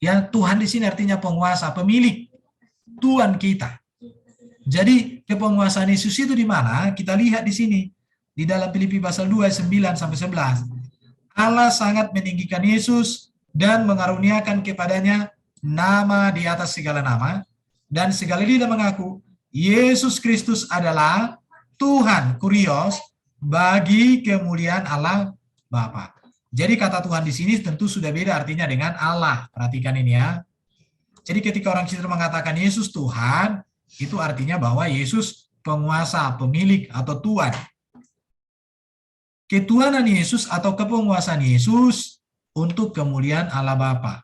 Ya, Tuhan di sini artinya penguasa, pemilik, Tuhan kita. Jadi kepenguasaan Yesus itu di mana? Kita lihat di sini di dalam Filipi pasal 2 ayat 9 sampai 11. Allah sangat meninggikan Yesus dan mengaruniakan kepadanya nama di atas segala nama, dan segala lidah mengaku Yesus Kristus adalah Tuhan, Kurios, bagi kemuliaan Allah Bapa. Jadi kata Tuhan di sini tentu sudah beda artinya dengan Allah. Perhatikan ini ya. Jadi ketika orang Kristen mengatakan Yesus Tuhan, itu artinya bahwa Yesus penguasa, pemilik atau Tuhan. Ketuhanan Yesus atau kepenguasaan Yesus untuk kemuliaan Allah Bapa.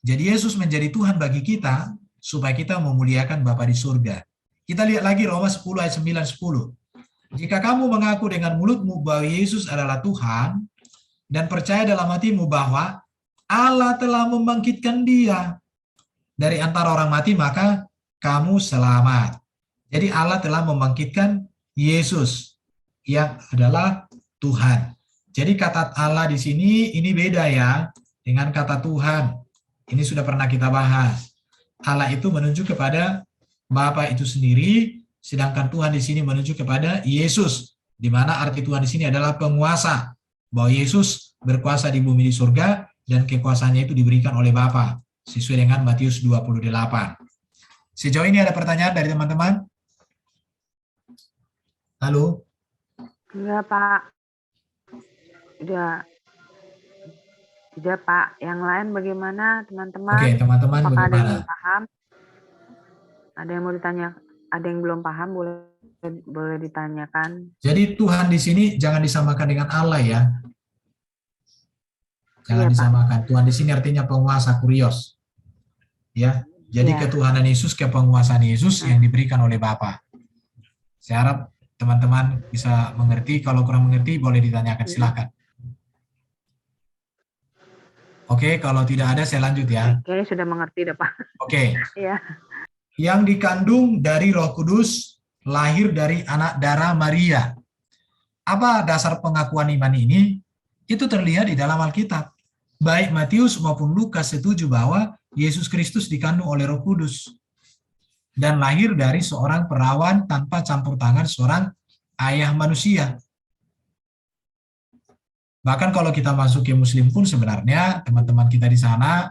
Jadi Yesus menjadi Tuhan bagi kita supaya kita memuliakan Bapa di surga. Kita lihat lagi Roma 10 ayat 9-10. Jika kamu mengaku dengan mulutmu bahwa Yesus adalah Tuhan dan percaya dalam hatimu bahwa Allah telah membangkitkan Dia dari antara orang mati, maka kamu selamat. Jadi Allah telah membangkitkan Yesus yang adalah Tuhan. Jadi kata Allah di sini ini beda ya dengan kata Tuhan. Ini sudah pernah kita bahas. Allah itu menunjuk kepada Bapa itu sendiri, sedangkan Tuhan di sini menunjuk kepada Yesus, di mana arti Tuhan di sini adalah penguasa. Bahwa Yesus berkuasa di bumi di surga dan kekuasaannya itu diberikan oleh Bapa sesuai dengan Matius 28. Sejauh ini ada pertanyaan dari teman-teman? Halo? Enggak, Pak. Udah, Pak. Yang lain bagaimana, teman-teman? Oke, teman-teman Apakah ada yang bagaimana? belum paham? Ada yang mau ditanya? Ada yang belum paham? Boleh ditanyakan. Jadi Tuhan di sini jangan disamakan dengan Allah ya. Jangan Iya, Pak. disamakan. Tuhan di sini artinya penguasa, Kurios. Ya. Jadi Iya. ketuhanan Yesus, kepenguasaan Yesus yang diberikan oleh Bapa. Saya harap teman-teman bisa mengerti. Kalau kurang mengerti boleh ditanyakan, silakan. Oke, kalau tidak ada saya lanjut ya. Kayaknya sudah mengerti dah, Pak. Oke. Iya. Yang dikandung dari Roh Kudus, lahir dari anak darah Maria. Apa dasar pengakuan iman ini? Itu terlihat di dalam Alkitab. Baik Matius maupun Lukas setuju bahwa Yesus Kristus dikandung oleh Roh Kudus dan lahir dari seorang perawan tanpa campur tangan seorang ayah manusia. Bahkan kalau kita masuk ke Muslim pun sebenarnya teman-teman kita di sana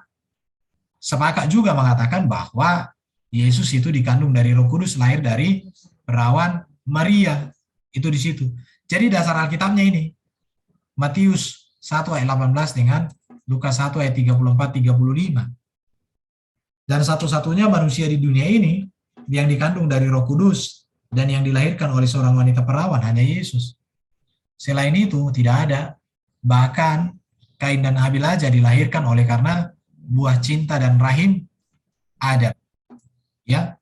sepakat juga mengatakan bahwa Yesus itu dikandung dari Roh Kudus, lahir dari perawan Maria. Itu di situ. Jadi dasar Alkitabnya ini Matius 1 ayat 18 dengan Lukas 1 ayat 34-35. Dan satu-satunya manusia di dunia ini yang dikandung dari Roh Kudus dan yang dilahirkan oleh seorang wanita perawan hanya Yesus. Selain itu tidak ada. Bahkan Kain dan Habil aja dilahirkan oleh karena buah cinta dan rahim Adam. Ya.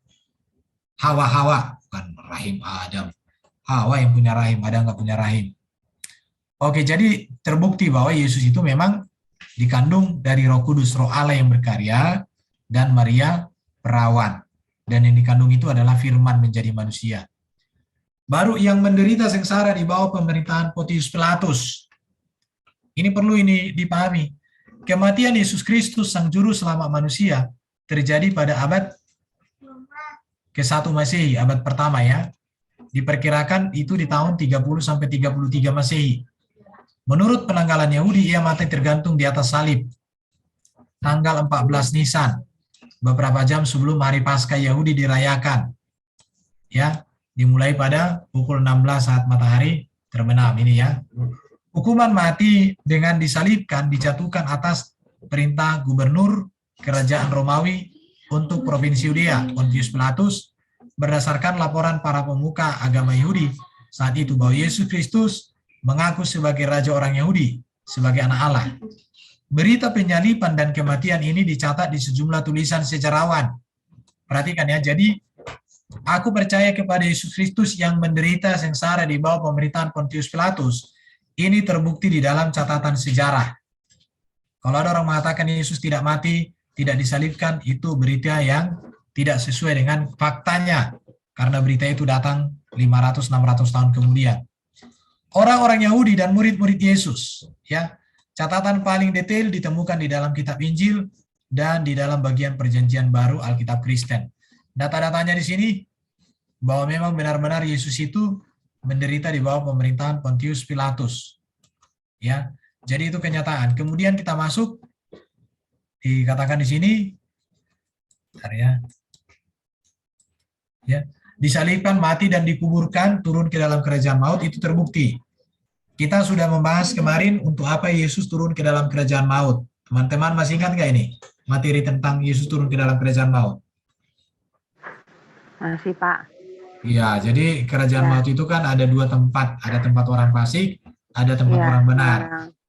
Hawa-Hawa, bukan rahim Adam. Hawa yang punya rahim, Adam nggak punya rahim. Oke, jadi terbukti bahwa Yesus itu memang dikandung dari Roh Kudus, Roh Allah yang berkarya, dan Maria perawan. Dan yang dikandung itu adalah firman menjadi manusia. Baru yang menderita sengsara di bawah pemerintahan Pontius Pilatus. Ini perlu dipahami. Kematian Yesus Kristus Sang Juru Selamat manusia terjadi pada abad ke-1 Masehi, abad pertama ya. Diperkirakan itu di tahun 30 sampai 33 Masehi. Menurut penanggalan Yahudi, ia mati tergantung di atas salib. Tanggal 14 Nisan, beberapa jam sebelum hari Paskah Yahudi dirayakan. Ya, dimulai pada pukul 16 saat matahari terbenam ini ya. Hukuman mati dengan disalibkan dijatuhkan atas perintah gubernur kerajaan Romawi untuk provinsi Yudea, Pontius Pilatus, berdasarkan laporan para pemuka agama Yahudi saat itu bahwa Yesus Kristus mengaku sebagai raja orang Yahudi, sebagai anak Allah. Berita penyaliban dan kematian ini dicatat di sejumlah tulisan sejarawan. Perhatikan ya, jadi aku percaya kepada Yesus Kristus yang menderita sengsara di bawah pemerintahan Pontius Pilatus. Ini terbukti di dalam catatan sejarah. Kalau ada orang mengatakan Yesus tidak mati, tidak disalibkan, itu berita yang tidak sesuai dengan faktanya. Karena berita itu datang 500-600 tahun kemudian. Orang-orang Yahudi dan murid-murid Yesus, ya, catatan paling detail ditemukan di dalam kitab Injil dan di dalam bagian Perjanjian Baru Alkitab Kristen. Data-datanya di sini bahwa memang benar-benar Yesus itu menderita di bawah pemerintahan Pontius Pilatus. Ya, jadi itu kenyataan. Kemudian kita masuk, dikatakan di sini, ya, disalibkan, mati dan dikuburkan, turun ke dalam kerajaan maut, itu terbukti. Kita sudah membahas kemarin untuk apa Yesus turun ke dalam kerajaan maut. Teman-teman masih ingat nggak ini materi tentang Yesus turun ke dalam kerajaan maut? Masih, Pak. Iya, jadi kerajaan maut itu kan ada dua tempat. Ada tempat orang fasik, ada tempat orang benar.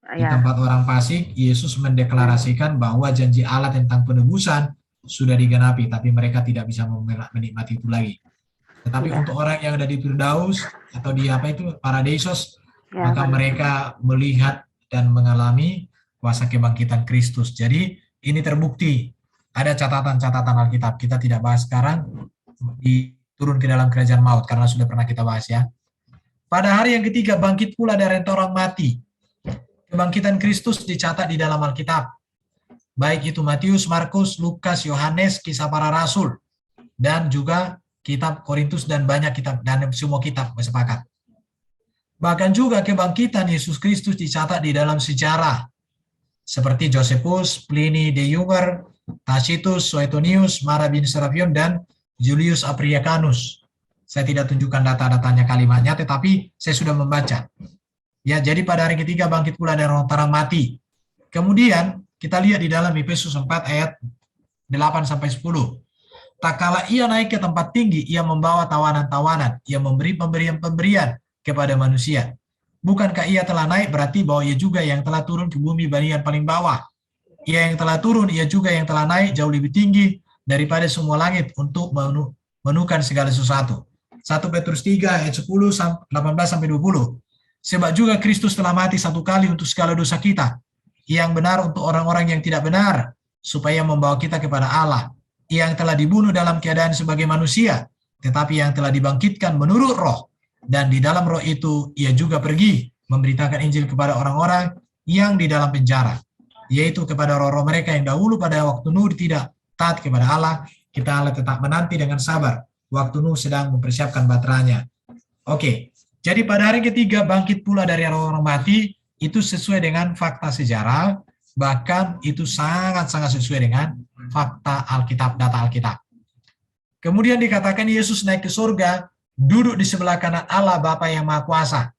Di tempat orang fasik, Yesus mendeklarasikan bahwa janji Allah tentang penebusan sudah digenapi, tapi mereka tidak bisa menikmati itu lagi. Tetapi untuk orang yang ada di Firdaus atau di Paradisos, maka mereka melihat dan mengalami kuasa kebangkitan Kristus. Jadi ini terbukti. Ada catatan-catatan Alkitab. Kita tidak bahas sekarang. Turun ke dalam kerajaan maut karena sudah pernah kita bahas ya. Pada hari yang ketiga bangkit pula dari antara orang mati. Kebangkitan Kristus dicatat di dalam Alkitab. Baik itu Matius, Markus, Lukas, Yohanes, Kisah Para Rasul, dan juga kitab Korintus dan banyak kitab dan semua kitab bersepakat. Bahkan juga kebangkitan Yesus Kristus dicatat di dalam sejarah. Seperti Josephus, Pliny the Younger, Tacitus, Suetonius, Mara bin Serapion, dan Julius Apricianus. Saya tidak tunjukkan data-datanya kalimatnya, tetapi saya sudah membaca. Ya, jadi pada hari ketiga bangkit pula dari orang mati. Kemudian kita lihat di dalam Efesus 4 ayat 8-10. Tak kala ia naik ke tempat tinggi, ia membawa tawanan-tawanan, ia memberi pemberian-pemberian kepada manusia. Bukankah ia telah naik berarti bahwa ia juga yang telah turun ke bumi bagian paling bawah. Ia yang telah turun, ia juga yang telah naik jauh lebih tinggi daripada semua langit untuk menukan segala sesuatu. 1 Petrus 3 ayat 18-20. Sebab juga Kristus telah mati satu kali untuk segala dosa kita, yang benar untuk orang-orang yang tidak benar, supaya membawa kita kepada Allah, yang telah dibunuh dalam keadaan sebagai manusia, tetapi yang telah dibangkitkan menurut roh, dan di dalam roh itu ia juga pergi memberitakan Injil kepada orang-orang yang di dalam penjara, yaitu kepada roh-roh mereka yang dahulu pada waktu Nuh tidak taat kepada Allah, kita Allah tetap menanti dengan sabar waktu Nuh sedang mempersiapkan baterainya. Oke, jadi pada hari ketiga bangkit pula dari orang mati, itu sesuai dengan fakta sejarah, bahkan itu sangat-sangat sesuai dengan fakta Alkitab, data Alkitab. Kemudian dikatakan Yesus naik ke surga, duduk di sebelah kanan Allah Bapa yang Maha Kuasa.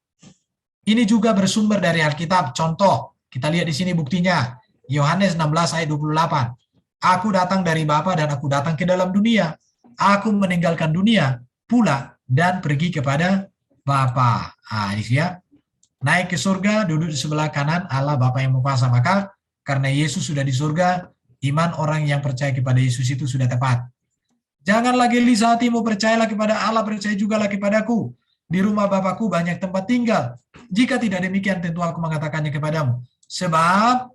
Ini juga bersumber dari Alkitab. Contoh, kita lihat di sini buktinya. Yohanes 16 ayat 28. Aku datang dari Bapa dan aku datang ke dalam dunia. Aku meninggalkan dunia pula dan pergi kepada Bapa. Di sini ya. Naik ke surga, duduk di sebelah kanan Allah Bapa yang Maha Kuasa. Maka karena Yesus sudah di surga, iman orang yang percaya kepada Yesus itu sudah tepat. Jangan lagi lihat hatimu, percayalah kepada Allah, percaya jugalah kepadaku. Di rumah Bapakku banyak tempat tinggal. Jika tidak demikian, tentu aku mengatakannya kepadamu. Sebab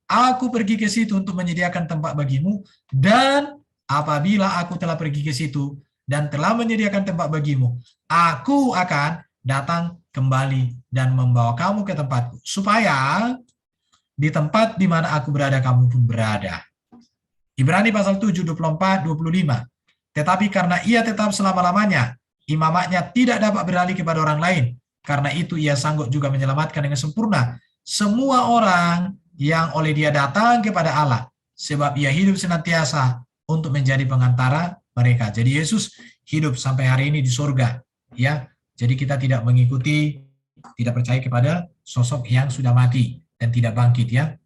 aku pergi ke situ untuk menyediakan tempat bagimu, dan apabila aku telah pergi ke situ dan telah menyediakan tempat bagimu, aku akan datang kembali dan membawa kamu ke tempatku, supaya di tempat di mana aku berada, kamu pun berada. Ibrani pasal 7, 24, 25. Tetapi karena ia tetap selama-lamanya, imamatnya tidak dapat beralih kepada orang lain. Karena itu ia sanggup juga menyelamatkan dengan sempurna semua orang yang oleh dia datang kepada Allah. Sebab ia hidup senantiasa untuk menjadi pengantara mereka. Jadi Yesus hidup sampai hari ini di surga. Ya, jadi kita tidak mengikuti, tidak percaya kepada sosok yang sudah mati dan tidak bangkit ya.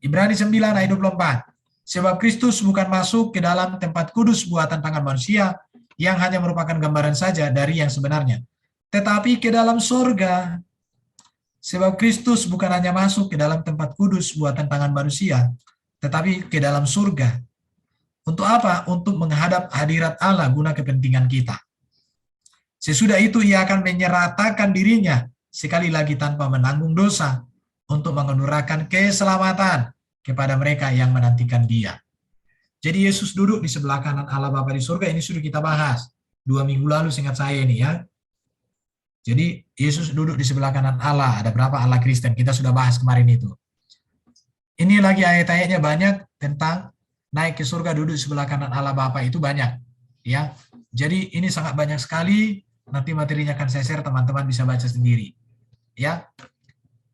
Ibrani 9 ayat 24. Sebab Kristus bukan masuk ke dalam tempat kudus buatan tangan manusia yang hanya merupakan gambaran saja dari yang sebenarnya, tetapi ke dalam surga. Sebab Kristus bukan hanya masuk ke dalam tempat kudus buatan tangan manusia, tetapi ke dalam surga. Untuk apa? Untuk menghadap hadirat Allah guna kepentingan kita. Sesudah itu ia akan menyeratakan dirinya sekali lagi tanpa menanggung dosa untuk menganugerahkan keselamatan kepada mereka yang menantikan dia. Jadi Yesus duduk di sebelah kanan Allah Bapa di surga. Ini sudah kita bahas 2 minggu lalu, seingat saya ini ya. Jadi Yesus duduk di sebelah kanan Allah. Ada berapa Allah Kristen? Kita sudah bahas kemarin itu. Ini lagi ayat-ayatnya banyak tentang naik ke surga, duduk di sebelah kanan Allah Bapa, itu banyak. Ya. Jadi ini sangat banyak sekali. Nanti materinya akan saya share, teman-teman bisa baca sendiri. Ya.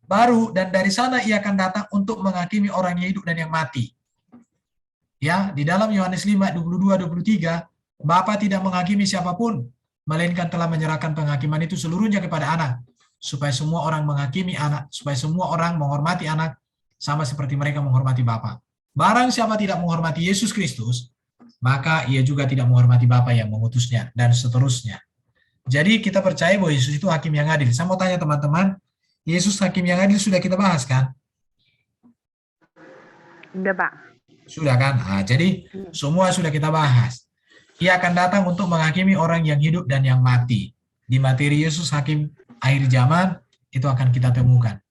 Baru, dan dari sana ia akan datang untuk menghakimi orang yang hidup dan yang mati. Ya, di dalam Yohanes 5, 22, 23, Bapa tidak menghakimi siapapun, melainkan telah menyerahkan penghakiman itu seluruhnya kepada anak, supaya semua orang menghakimi anak, supaya semua orang menghormati anak, sama seperti mereka menghormati Bapa. Barang siapa tidak menghormati Yesus Kristus, maka ia juga tidak menghormati Bapa yang mengutusnya, dan seterusnya. Jadi kita percaya bahwa Yesus itu hakim yang adil. Saya mau tanya teman-teman, Yesus hakim yang adil sudah kita bahas kan? Udah, Pak. Sudah kan? Nah, jadi semua sudah kita bahas. Ia akan datang untuk menghakimi orang yang hidup dan yang mati. Di materi Yesus hakim akhir zaman, itu akan kita temukan.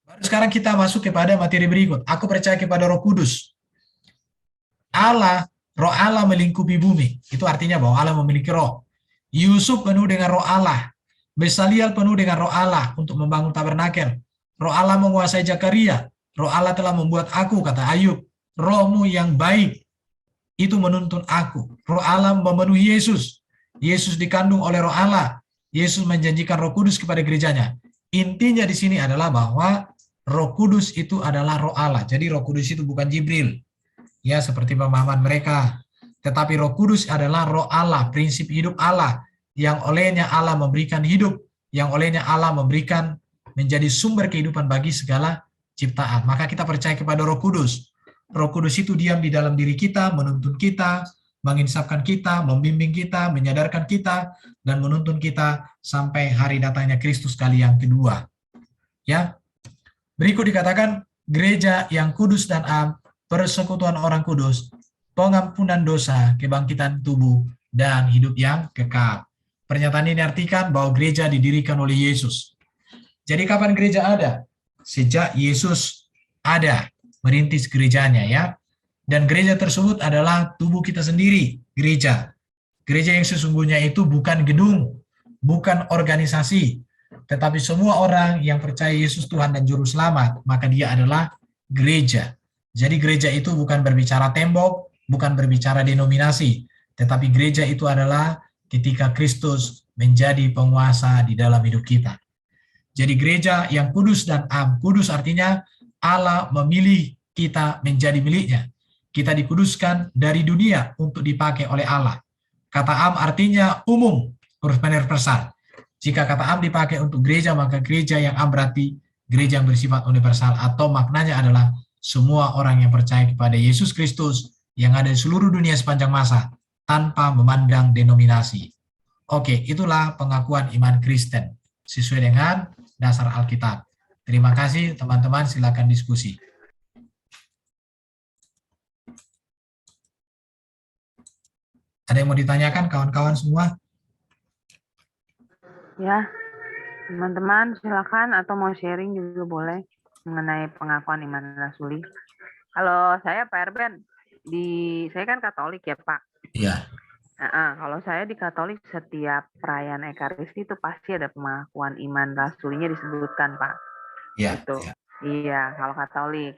Baru sekarang kita masuk kepada materi berikut. Aku percaya kepada Roh Kudus. Roh Allah melingkupi bumi. Itu artinya bahwa Allah memiliki roh. Yusuf penuh dengan roh Allah. Besaliel penuh dengan roh Allah untuk membangun tabernakel. Roh Allah menguasai Zakaria. Roh Allah telah membuat aku, kata Ayub. Rohmu yang baik itu menuntun aku. Roh Allah memenuhi Yesus. Yesus dikandung oleh roh Allah. Yesus menjanjikan Roh Kudus kepada gerejanya. Intinya di sini adalah bahwa Roh Kudus itu adalah roh Allah. Jadi Roh Kudus itu bukan Jibril. Ya, seperti pemahaman mereka. Tetapi Roh Kudus adalah roh Allah, prinsip hidup Allah, yang olehnya Allah memberikan hidup, yang olehnya Allah memberikan menjadi sumber kehidupan bagi segala ciptaan. Maka kita percaya kepada Roh Kudus. Roh Kudus itu diam di dalam diri kita, menuntun kita, menginsafkan kita, membimbing kita, menyadarkan kita, dan menuntun kita sampai hari datangnya Kristus kali yang kedua. Ya, berikut dikatakan gereja yang kudus dan am, persekutuan orang kudus, pengampunan dosa, kebangkitan tubuh, dan hidup yang kekal. Pernyataan ini artikan bahwa gereja didirikan oleh Yesus. Jadi kapan gereja ada? Sejak Yesus ada, merintis gerejanya ya. Dan gereja tersebut adalah tubuh kita sendiri, gereja. Gereja yang sesungguhnya itu bukan gedung, bukan organisasi, tetapi semua orang yang percaya Yesus Tuhan dan Juru Selamat, maka dia adalah gereja. Jadi gereja itu bukan berbicara tembok, bukan berbicara denominasi, tetapi gereja itu adalah ketika Kristus menjadi penguasa di dalam hidup kita. Jadi gereja yang kudus dan am. Kudus artinya Allah memilih kita menjadi miliknya. Kita dikuduskan dari dunia untuk dipakai oleh Allah. Kata am artinya umum, huruf universal. Jika kata am dipakai untuk gereja, maka gereja yang am berarti gereja yang bersifat universal, atau maknanya adalah semua orang yang percaya kepada Yesus Kristus yang ada di seluruh dunia sepanjang masa, tanpa memandang denominasi. Oke, itulah pengakuan iman Kristen sesuai dengan dasar Alkitab. Terima kasih teman-teman, silakan diskusi. Ada yang mau ditanyakan kawan-kawan semua? Ya, Teman-teman silakan atau mau sharing juga boleh mengenai pengakuan iman rasuli. Kalau saya Pak Erben, saya kan Katolik ya Pak. Iya, Kalau saya di Katolik setiap perayaan Ekaristi itu pasti ada pengakuan iman rasulinya disebutkan Pak. iya, Itu. iya. Iya, kalau Katolik.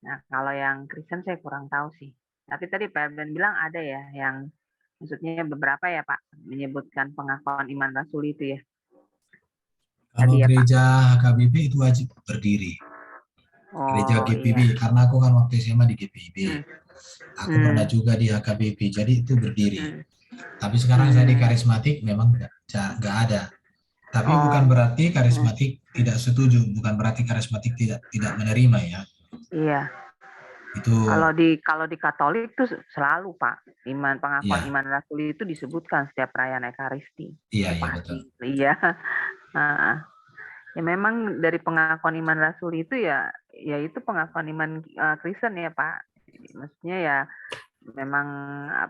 Nah, kalau yang Kristen saya kurang tahu sih. Tapi tadi Pak Erben bilang ada ya yang maksudnya beberapa ya Pak menyebutkan pengakuan iman rasuli itu ya. Kalau Tadi ya Pak. gereja HKBP itu wajib berdiri. Gereja Oh GPIB, iya. karena aku kan waktu SMA di GPIB. Hmm. Aku pernah juga di HKBP, jadi itu berdiri. Hmm. Tapi sekarang saya di karismatik memang nggak ada. Tapi bukan Oh berarti karismatik tidak setuju, bukan berarti karismatik tidak menerima ya. iya. Itu Kalau di Katolik itu selalu Pak pengakuan iya, iman rasuli itu disebutkan setiap perayaan Ekaristi. iya, Itu iya betul. pasti. Iya. Nah, ya memang dari pengakuan iman rasuli itu ya itu pengakuan iman Kristen ya Pak. Maksudnya ya memang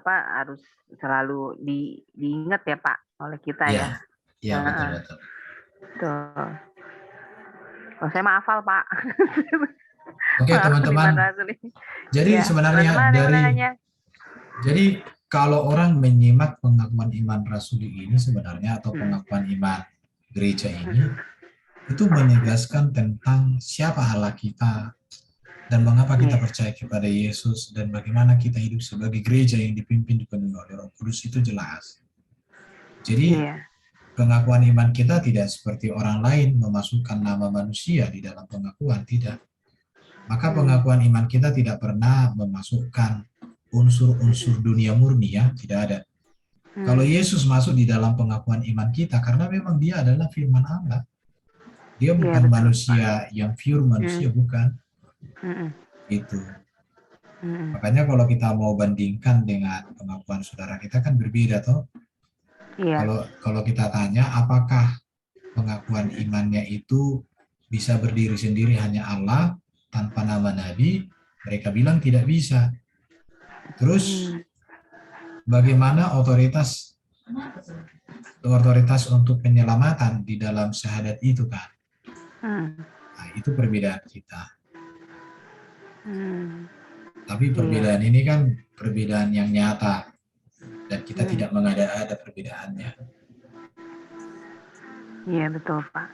harus selalu diingat ya Pak oleh kita Iya, ya. iya betul betul. Tuh. Oh, saya mah hafal Pak. Oke Pengakuan iman teman-teman, rasuli. jadi Ya, sebenarnya teman-teman ada yang mau nanya? jadi kalau orang menyimak pengakuan iman rasuli ini sebenarnya atau Hmm. pengakuan iman gereja ini itu menegaskan tentang siapa Allah kita dan mengapa kita Iya. percaya kepada Yesus dan bagaimana kita hidup sebagai gereja yang dipimpin dipenuhi oleh Roh Kudus itu jelas. Jadi Iya. pengakuan iman kita tidak seperti orang lain memasukkan nama manusia di dalam pengakuan, tidak. Maka pengakuan iman kita tidak pernah memasukkan unsur-unsur dunia murni ya, tidak ada. Kalau Yesus masuk di dalam pengakuan iman kita karena memang dia adalah firman Allah. Dia Iya, bukan betul, manusia yang pure manusia, bukan. Itu. Makanya kalau kita mau bandingkan dengan pengakuan saudara kita kan berbeda toh. Iya. Kalau kita tanya apakah pengakuan imannya itu bisa berdiri sendiri hanya Allah tanpa nama nabi, mereka bilang tidak bisa. Terus bagaimana otoritas untuk penyelamatan di dalam syahadat itu kan? Nah, itu perbedaan kita. Tapi perbedaan ini kan perbedaan yang nyata dan kita tidak mengada-ada perbedaannya. Iya betul Pak.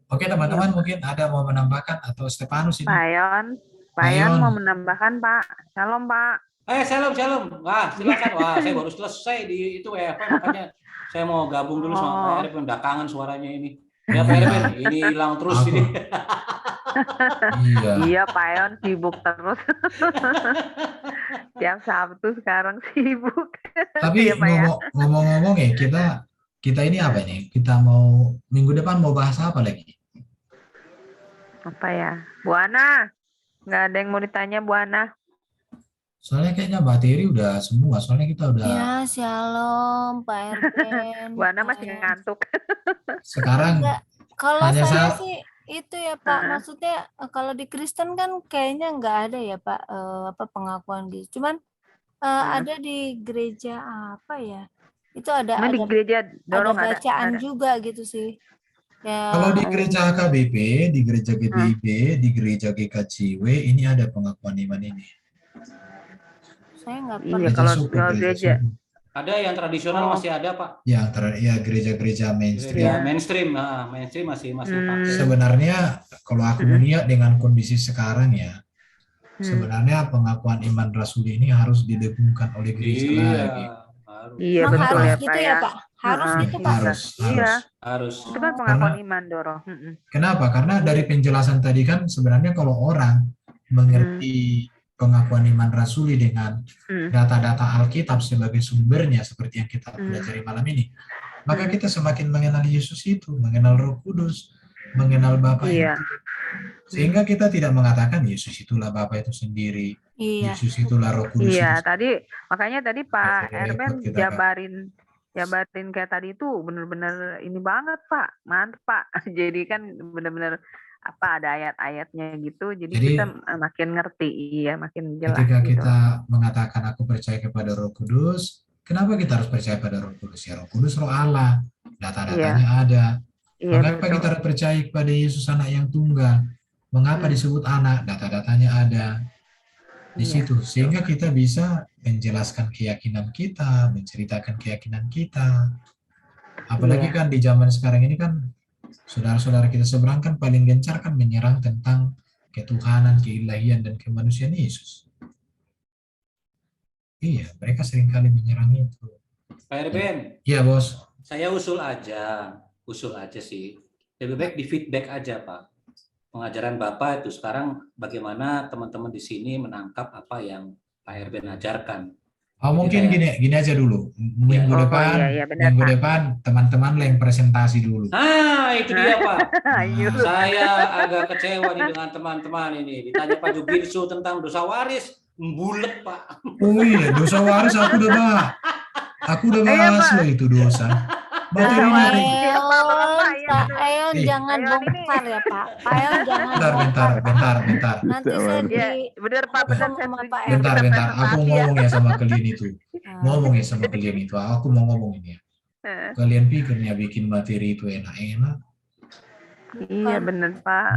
Oke teman-teman, mungkin ada mau menambahkan atau Stefanus ini? Pak Yon mau menambahkan Pak. Shalom Pak. Shalom. Wah, silakan. Wah, saya baru selesai di itu WFH, makanya saya mau gabung dulu sama Pak Erben. Udah kangen suaranya ini. Ya Pak Erben, ini hilang terus ini. Iya Pak Yon sibuk terus. Tiap Sabtu sekarang sibuk. Tapi ngomong-ngomong ya, kita ini apa nih? Kita mau minggu depan mau bahas apa lagi? Apa ya? Bu Ana, nggak ada yang mau ditanya Bu Ana? Soalnya kayaknya materi udah semua. Soalnya kita udah. Ya, shalom Pak Erben. Bu Ana masih ngantuk. Sekarang kalau saya sih itu ya Pak, maksudnya kalau di Kristen kan kayaknya nggak ada ya Pak pengakuan gitu. Cuman ada di gereja apa ya? Itu ada di gereja ada bacaan juga gitu sih. Ya. Kalau di gereja HKBP, di gereja GBIB, di gereja GKJW ini ada pengakuan iman ini. Saya nggak pernah. Iya, kalau gereja. Ada yang tradisional masih ada Pak. Ya, gereja-gereja mainstream. Ya, mainstream masih pakai. Sebenarnya kalau aku melihat dengan kondisi sekarang ya, sebenarnya pengakuan iman rasuli ini harus didengungkan oleh gereja lagi. Iya betul harus ya gitu Pak ya Pak. Harus gitu Pak. Harus. Itu kan pengakuan iman Doro. Kenapa? Karena dari penjelasan tadi kan sebenarnya kalau orang mengerti pengakuan iman rasuli dengan data-data Alkitab sebagai sumbernya seperti yang kita pelajari malam ini, maka kita semakin mengenal Yesus itu, mengenal Roh Kudus, mengenal Bapa itu. Sehingga kita tidak mengatakan Yesus itulah Bapa itu sendiri, Yesus itulah Roh Kudus. Iya, makanya tadi Pak Erben jabarin kayak tadi itu benar-benar ini banget Pak, mantap Pak. Jadi kan benar-benar ada ayat-ayatnya gitu, jadi kita makin ngerti, makin jelas. Ketika kita mengatakan aku percaya kepada Roh Kudus, Kenapa kita harus percaya pada Roh Kudus? Ya Roh Kudus Roh Allah, data-datanya ada. Iya, Mengapa betul. kita harus percaya kepada Yesus anak yang tunggal? Mengapa disebut anak? Data-datanya ada di Iya, situ. Sehingga kita bisa menjelaskan keyakinan kita, menceritakan keyakinan kita. Apalagi Iya. kan di zaman sekarang ini kan saudara-saudara kita seberang kan paling gencar kan menyerang tentang ketuhanan, keilahian, dan kemanusiaan Yesus. Iya, mereka seringkali menyerang itu. Pak Erben, Iya, Bos. saya usul aja sih. Lebih baik di feedback aja, Pak. Pengajaran Bapak itu sekarang bagaimana teman-teman di sini menangkap apa yang Pak Erben ajarkan. Oh, mungkin gini aja dulu. Minggu Oh, depan, iya, benar, minggu Pak. depan teman-teman yang presentasi dulu. Itu dia, Pak. Ayo. Saya agak kecewa nih dengan teman-teman ini. Ditanya Pak Jubirsu tentang dosa waris, bulet, Pak. Oh iya, dosa waris aku udah bahas. Aku udah bahas loh itu dosa. Materinya ada. Pak Eon Eh. jangan bongkar ya Pak. Pak Eon jangan Bentar. Nanti saya Iya, benar Pak, benar saya sama setuju. Pak Kita Bentar. Aku presentasi ya. ngomong ya sama kalian itu. Ah, Ngomong ya sama kalian itu. Aku mau ngomong ini ya. Kalian pikirnya bikin materi itu enak-enak. Iya, benar Pak.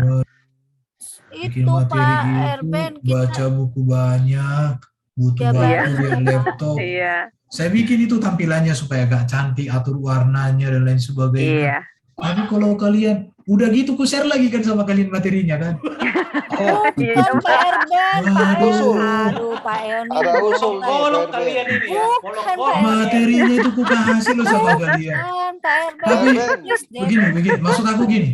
Bikin itu materi Pak itu, Erben baca kita buku banyak, butuh Ya, waktu lihat laptop. Iya, Saya bikin itu tampilannya supaya agak cantik, atur warnanya dan lain sebagainya. iya. Tapi kalau kalian udah gitu, ku share lagi kan sama kalian materinya kan. Oh, Iya, bukan Pak Erben, Pak Eon. Usul. Aduh, Pak Eon. Ada usul nih, Molok Pak kalian Erben. ini ya. Bukan, Molok. Pak. Materinya itu ku kasih loh sama kalian. Bukan, Pak Erben. Tapi Please deh. begini, maksud aku gini.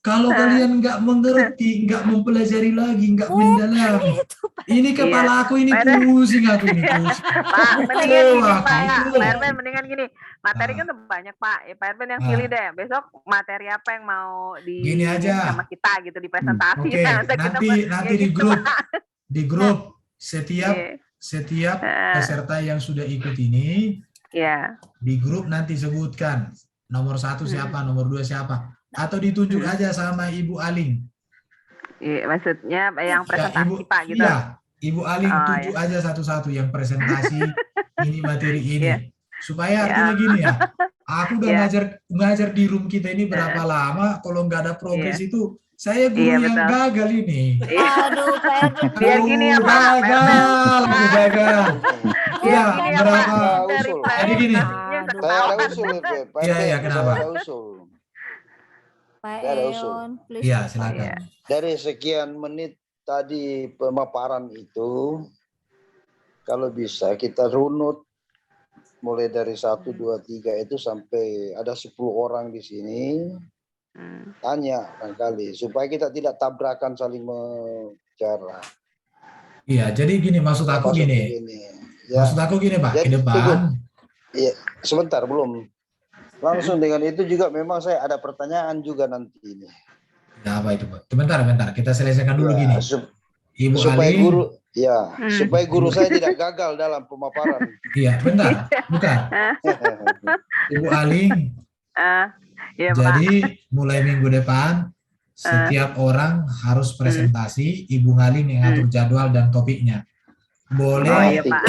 Kalau kalian nggak mengerti, nggak mempelajari lagi, nggak mendalami, Itu Pak. ini kepala aku ini pusing aku ini pusing. Pak, mendingan gini Wah, Pak ya. gitu. Pak Erben mendingan gini. Materi kan udah banyak Pak. Ya, Pak Erben yang Ah. pilih deh. Besok materi apa yang mau di Gini aja. sama kita gitu di presentasi. Oke, Masa kita nanti ya di gitu, grup Pak. di grup setiap Iya. setiap Ah. peserta yang sudah ikut ini Iya. di grup nanti sebutkan nomor 1 siapa, nomor 2 siapa, atau ditunjuk aja sama Ibu Aling. Iya, maksudnya yang Ya, presentasi Pak gitu. Iya, Ibu Aling Oh, tunjuk aja satu-satu yang presentasi ini materi ini. Iya. Supaya Iya. artinya gini ya, aku udah Iya. ngajar di room kita ini berapa lama, kalau nggak ada progres itu, saya guru Iya, yang betul. gagal ini. Aduh, Pak Erben. Biar gini ya, Pak. Aku gagal. Biar Ya, gini ya berapa? Pak. Ada Dari usul. Jadi gini. presentasinya Saya ada ketahuan. usul nih, Pak. Iya, Erben, kenapa? saya ada usul. Pak Ada usul. Eon, please. Iya, Pak silakan. Iya. Dari sekian menit tadi pemaparan itu, kalau bisa kita runut mulai dari 1, 2, 3 itu sampai ada 10 orang di sini, Hmm. tanya barangkali supaya kita tidak tabrakan saling bicara. Iya, jadi gini maksud aku Maksud gini. begini. Ya, Maksud aku gini, Pak, ke Jadi, depan. sebentar belum. Langsung dengan itu juga memang saya ada pertanyaan juga nanti ini. Ya, apa itu, Pak? Bentar, kita selesaikan dulu Ya, gini. Ibu supaya Aling. guru Hmm. supaya guru saya tidak gagal dalam pemaparan. Iya, bentar. Bukan. Ibu Aling. Iya Pak. Jadi mulai minggu depan setiap orang harus presentasi, Ibu Ngaling yang ngatur jadwal dan topiknya. Oh Boleh iya Pak.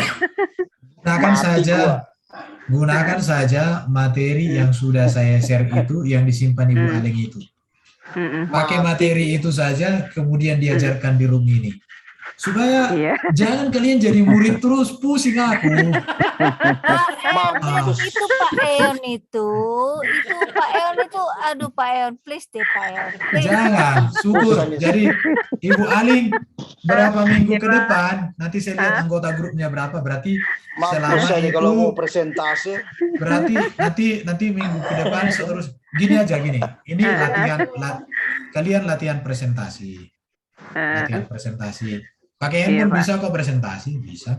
gunakan saja materi yang sudah saya share itu yang disimpan Ibu Aling itu. Mm-mm. Pakai materi itu saja kemudian diajarkan di room ini. Supaya Iya. jangan kalian jadi murid terus, pusing aku. Pak Eon, Mampus. itu Pak Eon itu Pak Eon itu, aduh Pak Eon, please deh Pak Eon. Please. Jangan, syukur. Jadi Ibu Aling berapa minggu ke depan, nanti saya lihat anggota grupnya berapa, berarti selama Mampus saya itu, kalau mau presentasi. berarti nanti minggu ke depan terus gini aja gini. Ini kalian latihan presentasi. Latihan presentasi. Pakai handphone Pak. bisa kok presentasi, bisa.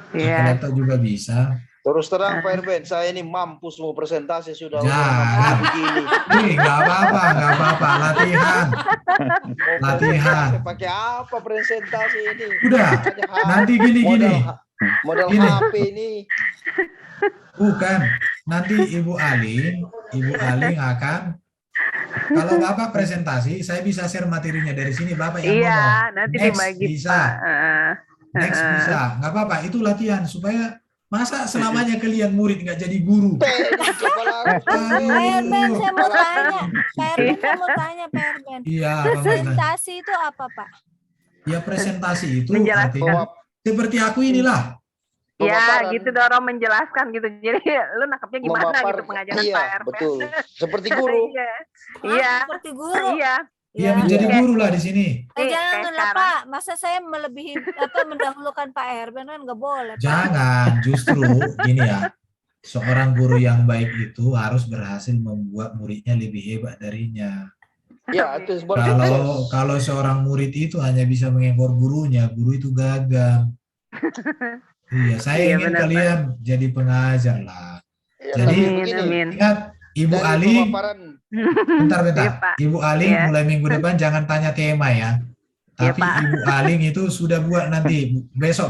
Pakai Iya. laptop juga bisa. Terus terang Pak Erben, saya ini mampus mau presentasi sudah Jangan. begini. Nih, nggak apa-apa, latihan. Mau Latihan. presentasi, pakai apa presentasi ini? Udah, Hanya nanti gini. modal Gini. HP ini. Bukan, nanti Ibu Aling akan, kalau Bapak presentasi, saya bisa share materinya dari sini, Bapak yang Iya, ngomong. nanti Next dibagi bisa. Pak. Next bisa, nggak apa-apa, itu latihan supaya Masa selamanya kalian murid nggak jadi guru? Pening kepala aku. Pak Erben, saya mau tanya. Pak Erben, Iya. saya mau tanya, Pak Erben. Iya, Bang Faisal. Presentasi itu apa, Pak? Ya presentasi itu Menjelaskan. artinya seperti aku inilah. Ya, Pemaparan. gitu dorong menjelaskan gitu. Jadi lu nangkapnya gimana Memapar, gitu pengajaran iya, Pak Erben. betul. Seperti guru. Iya. Hah, Iya. seperti guru. Iya. Iya, Ya. menjadi Iya. guru lah di sini. Kayak Janganlah, sekarang. Pak. Masa saya melebihi mendahulukan Pak Erben kan nggak boleh, Pak. Jangan, justru gini ya. Seorang guru yang baik itu harus berhasil membuat muridnya lebih hebat darinya. Ya, itu seperti itu. Kalau seorang murid itu hanya bisa mengekor gurunya, guru itu gagal. Iya, saya Iya, ingin benar, kalian jadi pengajar lah. Ya, Jadi, tapi Amin, begini, amin. Ingat, Ibu dari Ali, pemaparan, bentar. Iya, Pak. Ibu Ali Iya. mulai minggu depan jangan tanya tema ya. Iya, Tapi Pak. Ibu Aling itu sudah buat nanti besok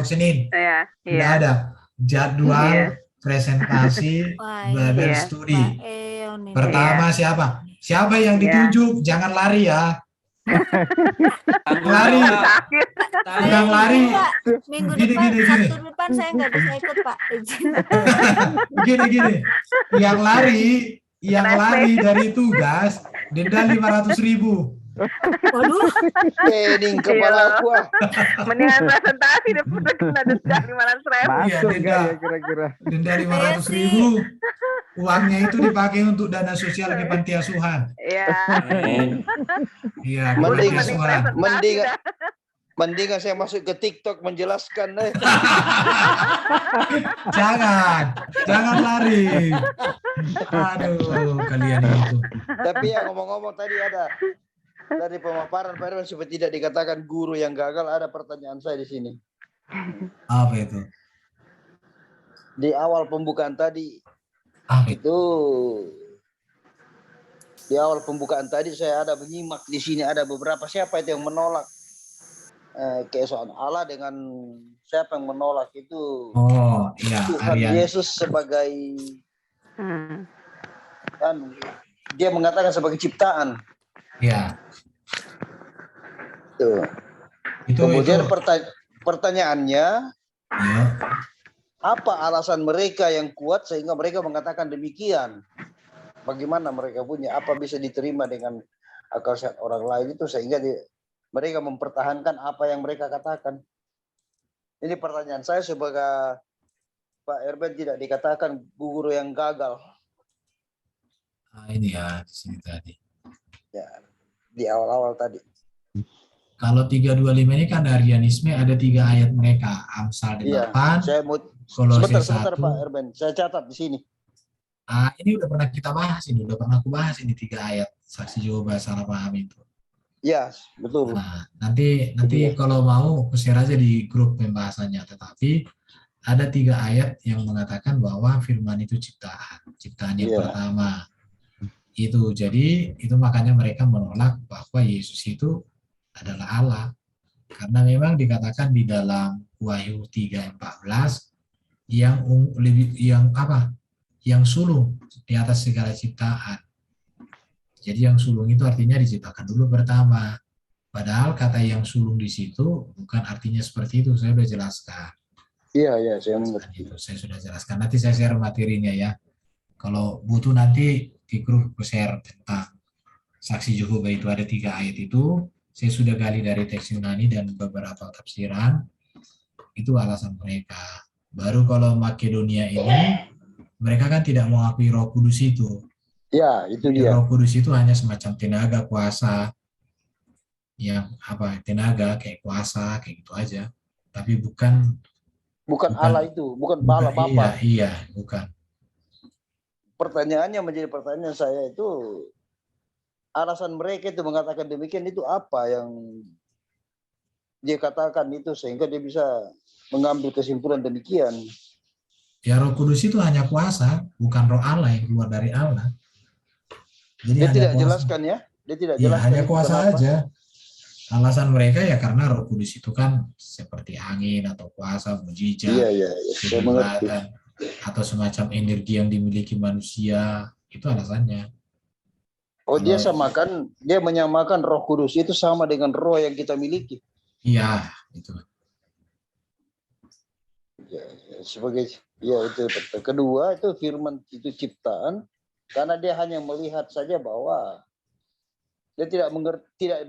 Senin. Iya, Sudah iya. ada jadwal Iya. presentasi Wah, Bible Iya. Study. Pak Eon ini. Pertama siapa? Siapa yang Iya. ditunjuk? Jangan lari ya. Tanggung Lari. jawab. Sakit. Tanggung Yang lari. Pak, minggu Gini, depan, gini. Sabtu depan saya nggak bisa ikut, Pak. Izin. Gini. Yang lari dari tugas denda 500.000. Waduh, pening kepala aku. Mendingan presentasi daripada kena denda 500.000. Iya, Masuk denda. gak ya kira-kira? Denda 500.000. Uangnya itu dipakai untuk dana sosial ke panti asuhan. Iya. Amin. Iya, ke Mending- panti asuhan. Mendingan saya masuk ke TikTok menjelaskan. Jangan lari. Aduh, kalian itu. Tapi ya ngomong-ngomong tadi ada dari pemaparan Pak Erwin supaya tidak dikatakan guru yang gagal, ada pertanyaan saya di sini. Apa itu? Di awal pembukaan tadi Apa itu? itu di awal pembukaan tadi saya ada menyimak di sini ada beberapa siapa itu yang menolak keesaan Allah dengan siapa yang menolak itu Oh, iya, Tuhan Aryan. Yesus sebagai kan dia mengatakan sebagai ciptaan. Iya. Tuh. Itu Kemudian pertanyaannya, ya. apa alasan mereka yang kuat sehingga mereka mengatakan demikian? Bagaimana mereka punya? Apa bisa diterima dengan akal sehat orang lain itu sehingga mereka mempertahankan apa yang mereka katakan? Ini pertanyaan saya sebagai Pak Erben tidak dikatakan guru yang gagal. Nah, ini ya di sini tadi. Ya, di awal-awal tadi. Kalau 325 ini kan Arianisme ada 3 ayat mereka. Amsal Iya, 8, saya mau Kolose sebentar 1. Pak Erben, saya catat di sini. Ini udah pernah kita bahas ini, udah pernah aku bahas ini 3 ayat saksi Yehova salah paham itu. Ya, betul. Nah, nanti Iya. kalau mau share aja di grup pembahasannya. Tetapi ada 3 ayat yang mengatakan bahwa firman itu ciptaan yang Iya. pertama. Itu jadi itu makanya mereka menolak bahwa Yesus itu adalah Allah. Karena memang dikatakan di dalam Wahyu 3:14 yang sulung di atas segala ciptaan. Jadi yang sulung itu artinya diciptakan dulu pertama. Padahal kata yang sulung di situ bukan artinya seperti itu. Saya sudah jelaskan. Iya, saya mengerti. Itu saya sudah jelaskan. Nanti saya share materinya ya. Kalau butuh nanti di grup share tentang saksi Yehova itu ada 3 ayat itu. Saya sudah gali dari teks Yunani dan beberapa tafsiran. Itu alasan mereka. Baru kalau Makedonia ini, mereka kan tidak mengakui Roh Kudus itu. Ya, itu dia. Roh Kudus itu hanya semacam tenaga kuasa. Yang tenaga kayak kuasa, kayak gitu aja. Tapi bukan Allah itu, bukan Allah Bapa. Iya, bukan. Pertanyaannya menjadi pertanyaan saya itu, alasan mereka itu mengatakan demikian itu apa yang dia katakan itu sehingga dia bisa mengambil kesimpulan demikian? Ya Roh Kudus itu hanya kuasa, bukan Roh Allah yang keluar dari Allah. Jadi Dia hanya tidak kuasa. jelaskan ya? Dia tidak Ya, jelaskan. hanya itu kuasa kenapa. aja. Alasan mereka ya karena Roh Kudus itu kan seperti angin atau kuasa, mujizat, Iya, saya mengerti. kehebatan, atau semacam energi yang dimiliki manusia. Itu alasannya. Oh, dia menyamakan Roh Kudus itu sama dengan roh yang kita miliki. Iya, itu. sebagai itu kedua itu firman itu ciptaan, karena dia hanya melihat saja bahwa dia tidak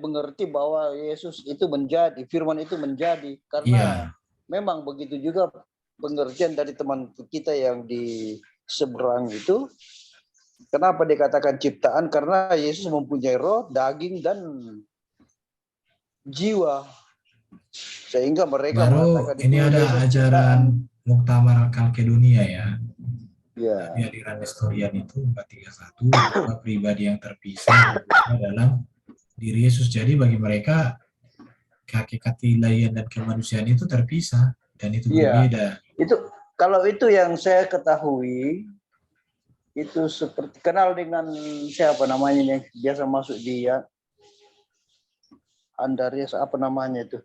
mengerti bahwa Yesus itu menjadi, firman itu menjadi, karena memang begitu juga pengertian dari teman kita yang di seberang itu. Kenapa dikatakan ciptaan? Karena Yesus mempunyai roh, daging, dan jiwa. Sehingga mereka Baru mengatakan ini itu ada Yesus ajaran Muktamar Kalkedonia ya. ya. Tapi aliran Nestorian itu 431 bahwa pribadi yang terpisah dalam diri Yesus. Jadi bagi mereka hakikat ilahian dan kemanusiaan itu terpisah dan itu berbeda. Itu kalau itu yang saya ketahui itu seperti kenal dengan siapa namanya yang biasa masuk dia Andarias apa namanya itu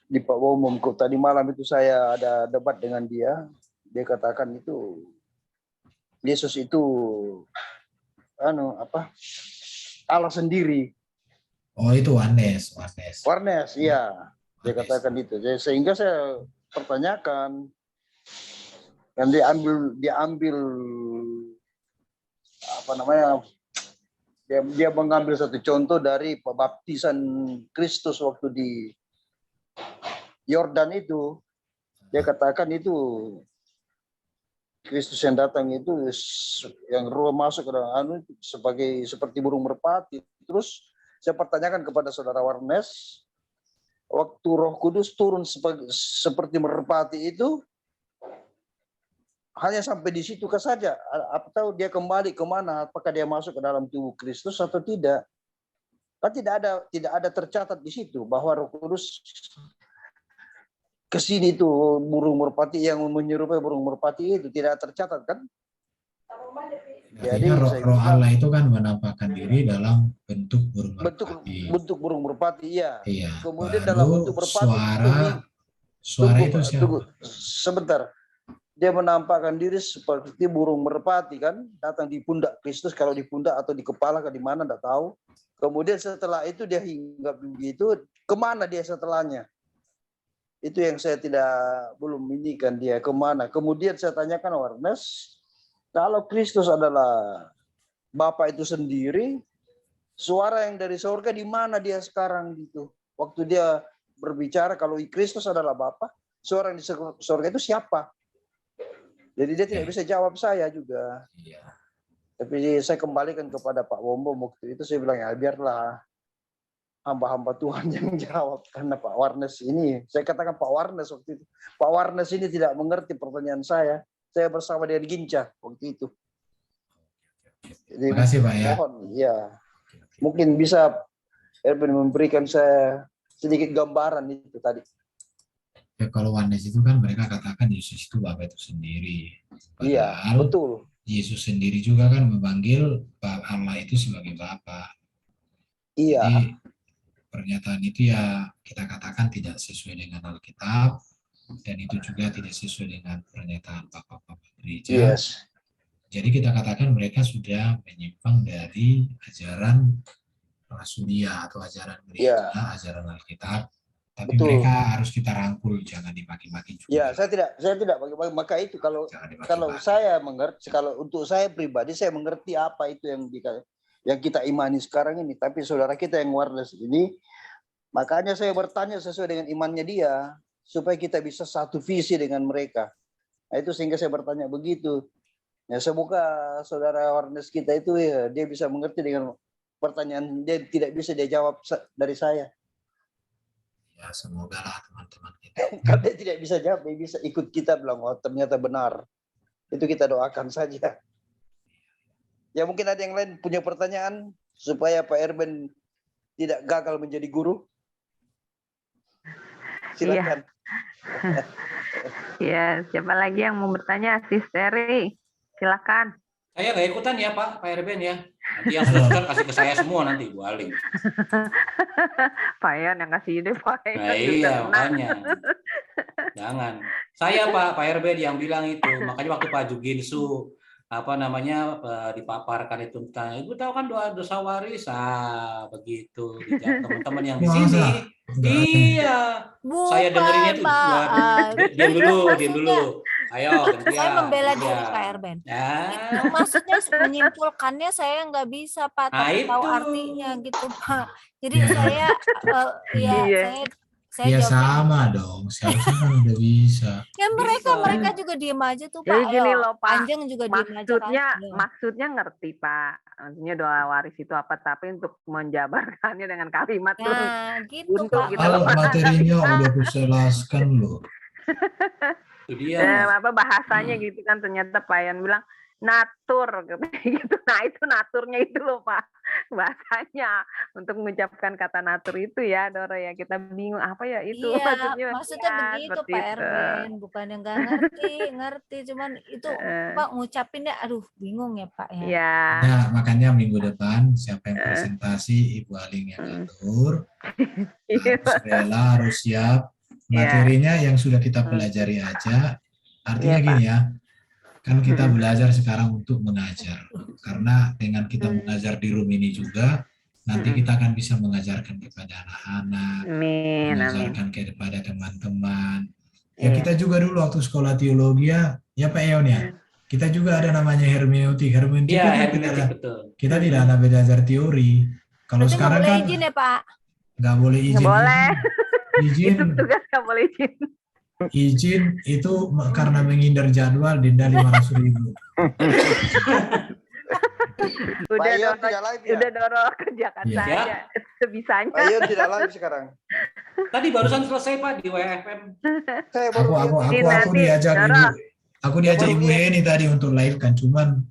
di Pak Umum. Tadi malam itu saya ada debat dengan dia. Dia katakan itu Yesus itu Allah sendiri. Oh itu Warnes, iya. Dia katakan itu. Sehingga saya pertanyakan dan diambil apa namanya? Dia mengambil satu contoh dari pembaptisan Kristus waktu di Yordan itu. Dia katakan itu Kristus yang datang itu yang roh masuk ke dalam seperti burung merpati. Terus saya pertanyakan kepada saudara Warnes, waktu Roh Kudus turun seperti merpati itu hanya sampai di situ saja, atau dia kembali kemana? Apakah dia masuk ke dalam tubuh Kristus atau tidak? Kan tidak ada tercatat di situ bahwa Roh Kudus ke sini itu burung merpati yang menyerupai burung merpati itu tidak tercatat kan? Jadi roh Allah itu kan menampakkan diri dalam bentuk burung merpati. Bentuk burung merpati, iya. Kemudian Baru dalam bentuk merpati suara itu siapa? Sebentar. Dia menampakkan diri seperti burung merpati kan, datang di pundak Kristus, kalau di pundak atau di kepala ke di mana enggak tahu. Kemudian setelah itu dia hinggap begitu, kemana dia setelahnya? Itu yang saya belum inikan dia kemana. Kemudian saya tanyakan Warnes, kalau Kristus adalah Bapa itu sendiri, suara yang dari surga di mana dia sekarang gitu? Waktu dia berbicara kalau Kristus adalah Bapa, suara yang di surga itu siapa? Jadi dia tidak bisa jawab saya juga. Tapi saya kembalikan kepada Pak Wombo waktu itu, saya bilang ya biarlah hamba-hamba Tuhan yang jawab, karena Pak Warnes ini, saya katakan Pak Warnes waktu itu, Pak Warnes ini tidak mengerti pertanyaan saya bersama dengan Ginca waktu itu. Jadi, terima kasih Pak ya. Mohon, ya, mungkin bisa Erwin memberikan saya sedikit gambaran itu tadi. Ya, kalau Warnes itu kan mereka katakan Yesus itu Bapa itu sendiri. Iya, Padahal betul. Yesus sendiri juga kan memanggil Allah itu sebagai Bapa. Iya. Jadi pernyataan itu ya kita katakan tidak sesuai dengan Alkitab, dan itu juga tidak sesuai dengan pernyataan Bapak-Bapak gereja. Yes. Jadi kita katakan mereka sudah menyimpang dari ajaran Rasulia atau ajaran gereja, ajaran Alkitab. Tapi mereka harus kita rangkul, jangan dimaki-maki juga. Ya, saya tidak bagi-bagi. Maka itu kalau saya mengerti, kalau untuk saya pribadi saya mengerti apa itu yang kita imani sekarang ini. Tapi saudara kita yang Warnes ini, makanya saya bertanya sesuai dengan imannya dia, supaya kita bisa satu visi dengan mereka. Nah, itu sehingga saya bertanya begitu. Ya, semoga saudara Warnes kita itu ya, dia bisa mengerti dengan pertanyaan dia tidak bisa dia jawab dari saya. Ya, semoga lah teman-teman kita. Kalau dia tidak bisa jawab, dia bisa ikut kita bilang, oh ternyata benar. Itu kita doakan saja. Ya mungkin ada yang lain punya pertanyaan supaya Pak Erben tidak gagal menjadi guru. Silakan. Ya, siapa lagi yang mau bertanya? Sisteri, silakan. Saya nggak ikutan ya Pak Erben ya. Nanti yang sudah kasih ke saya semua nanti Bu Aling. Pak Yan yang kasih ide Pak Yan. Nah, iya makanya. Jangan. Saya Pak Erben yang bilang itu. Makanya waktu Pak Juginsu dipaparkan itu tentang ibu tahu kan dosa waris begitu teman-teman yang di sini Iya. Saya dengerinnya tuh. Pak. Diam dulu. Maksudnya, Ayo, gantian. saya membela diri gantian. Pak Erben. Ya. Itu maksudnya menyimpulkannya saya nggak bisa Pak, Nah, tapi tahu itu. artinya gitu Pak. Jadi Ya. saya ya Iya. saya Ya jawabnya sama dong, seharusnya kan udah bisa. ya Bisa. mereka juga diem aja tuh Pak. Jadi gini Ayo, loh, Pak. Anjing juga diem aja kan. Maksudnya ngerti Pak. Maksudnya doa waris itu apa, tapi untuk menjabarkannya dengan kalimat tuh Nah, gitu buntu Pak. gitu Kalau loh. materinya udah kujelaskan loh. Itu dia. Bahasanya gitu kan, ternyata Pak Yan bilang natur gitu. Nah, itu naturnya itu loh Pak. Bahasanya untuk mengucapkan kata natur itu ya, Doro ya. Kita bingung apa ya itu Iya, maksudnya ya, begitu seperti Pak itu. Erben, bukan yang nggak ngerti, cuman itu Pak ngucapinnya, aduh bingung ya Pak ya. Ya. Nah, makanya minggu depan siapa yang presentasi, Ibu Aling yang atur. Harus rela, harus siap. Materinya yang sudah kita pelajari aja. Artinya Iya, Pak. gini ya, kan kita belajar sekarang untuk mengajar. Karena dengan kita mengajar di room ini juga, nanti kita akan bisa mengajarkan kepada anak-anak, Amin, amin. mengajarkan kepada teman-teman. Ya Iya. kita juga dulu waktu sekolah teologi ya Pak Eon ya, kita juga ada namanya hermeneutik. Hermeneutik Iya, kan hermeneutik betul. kita tidak ada belajar teori. Kalau Berarti nggak sekarang boleh kan izin ya Pak? nggak boleh izin. Nggak boleh. Izin, Itu tugas nggak boleh izin. izin itu karena menghindar jadwal denda 500.000. Udah Pak Ion Doro, tidak live ya? udah Doro kerjakan Iya. saja sebisanya. Pak Ion tidak live sekarang. Tadi barusan selesai Pak di WFM. Saya baru Aku diajak Dara. Ibu Heni tadi untuk live kan, cuman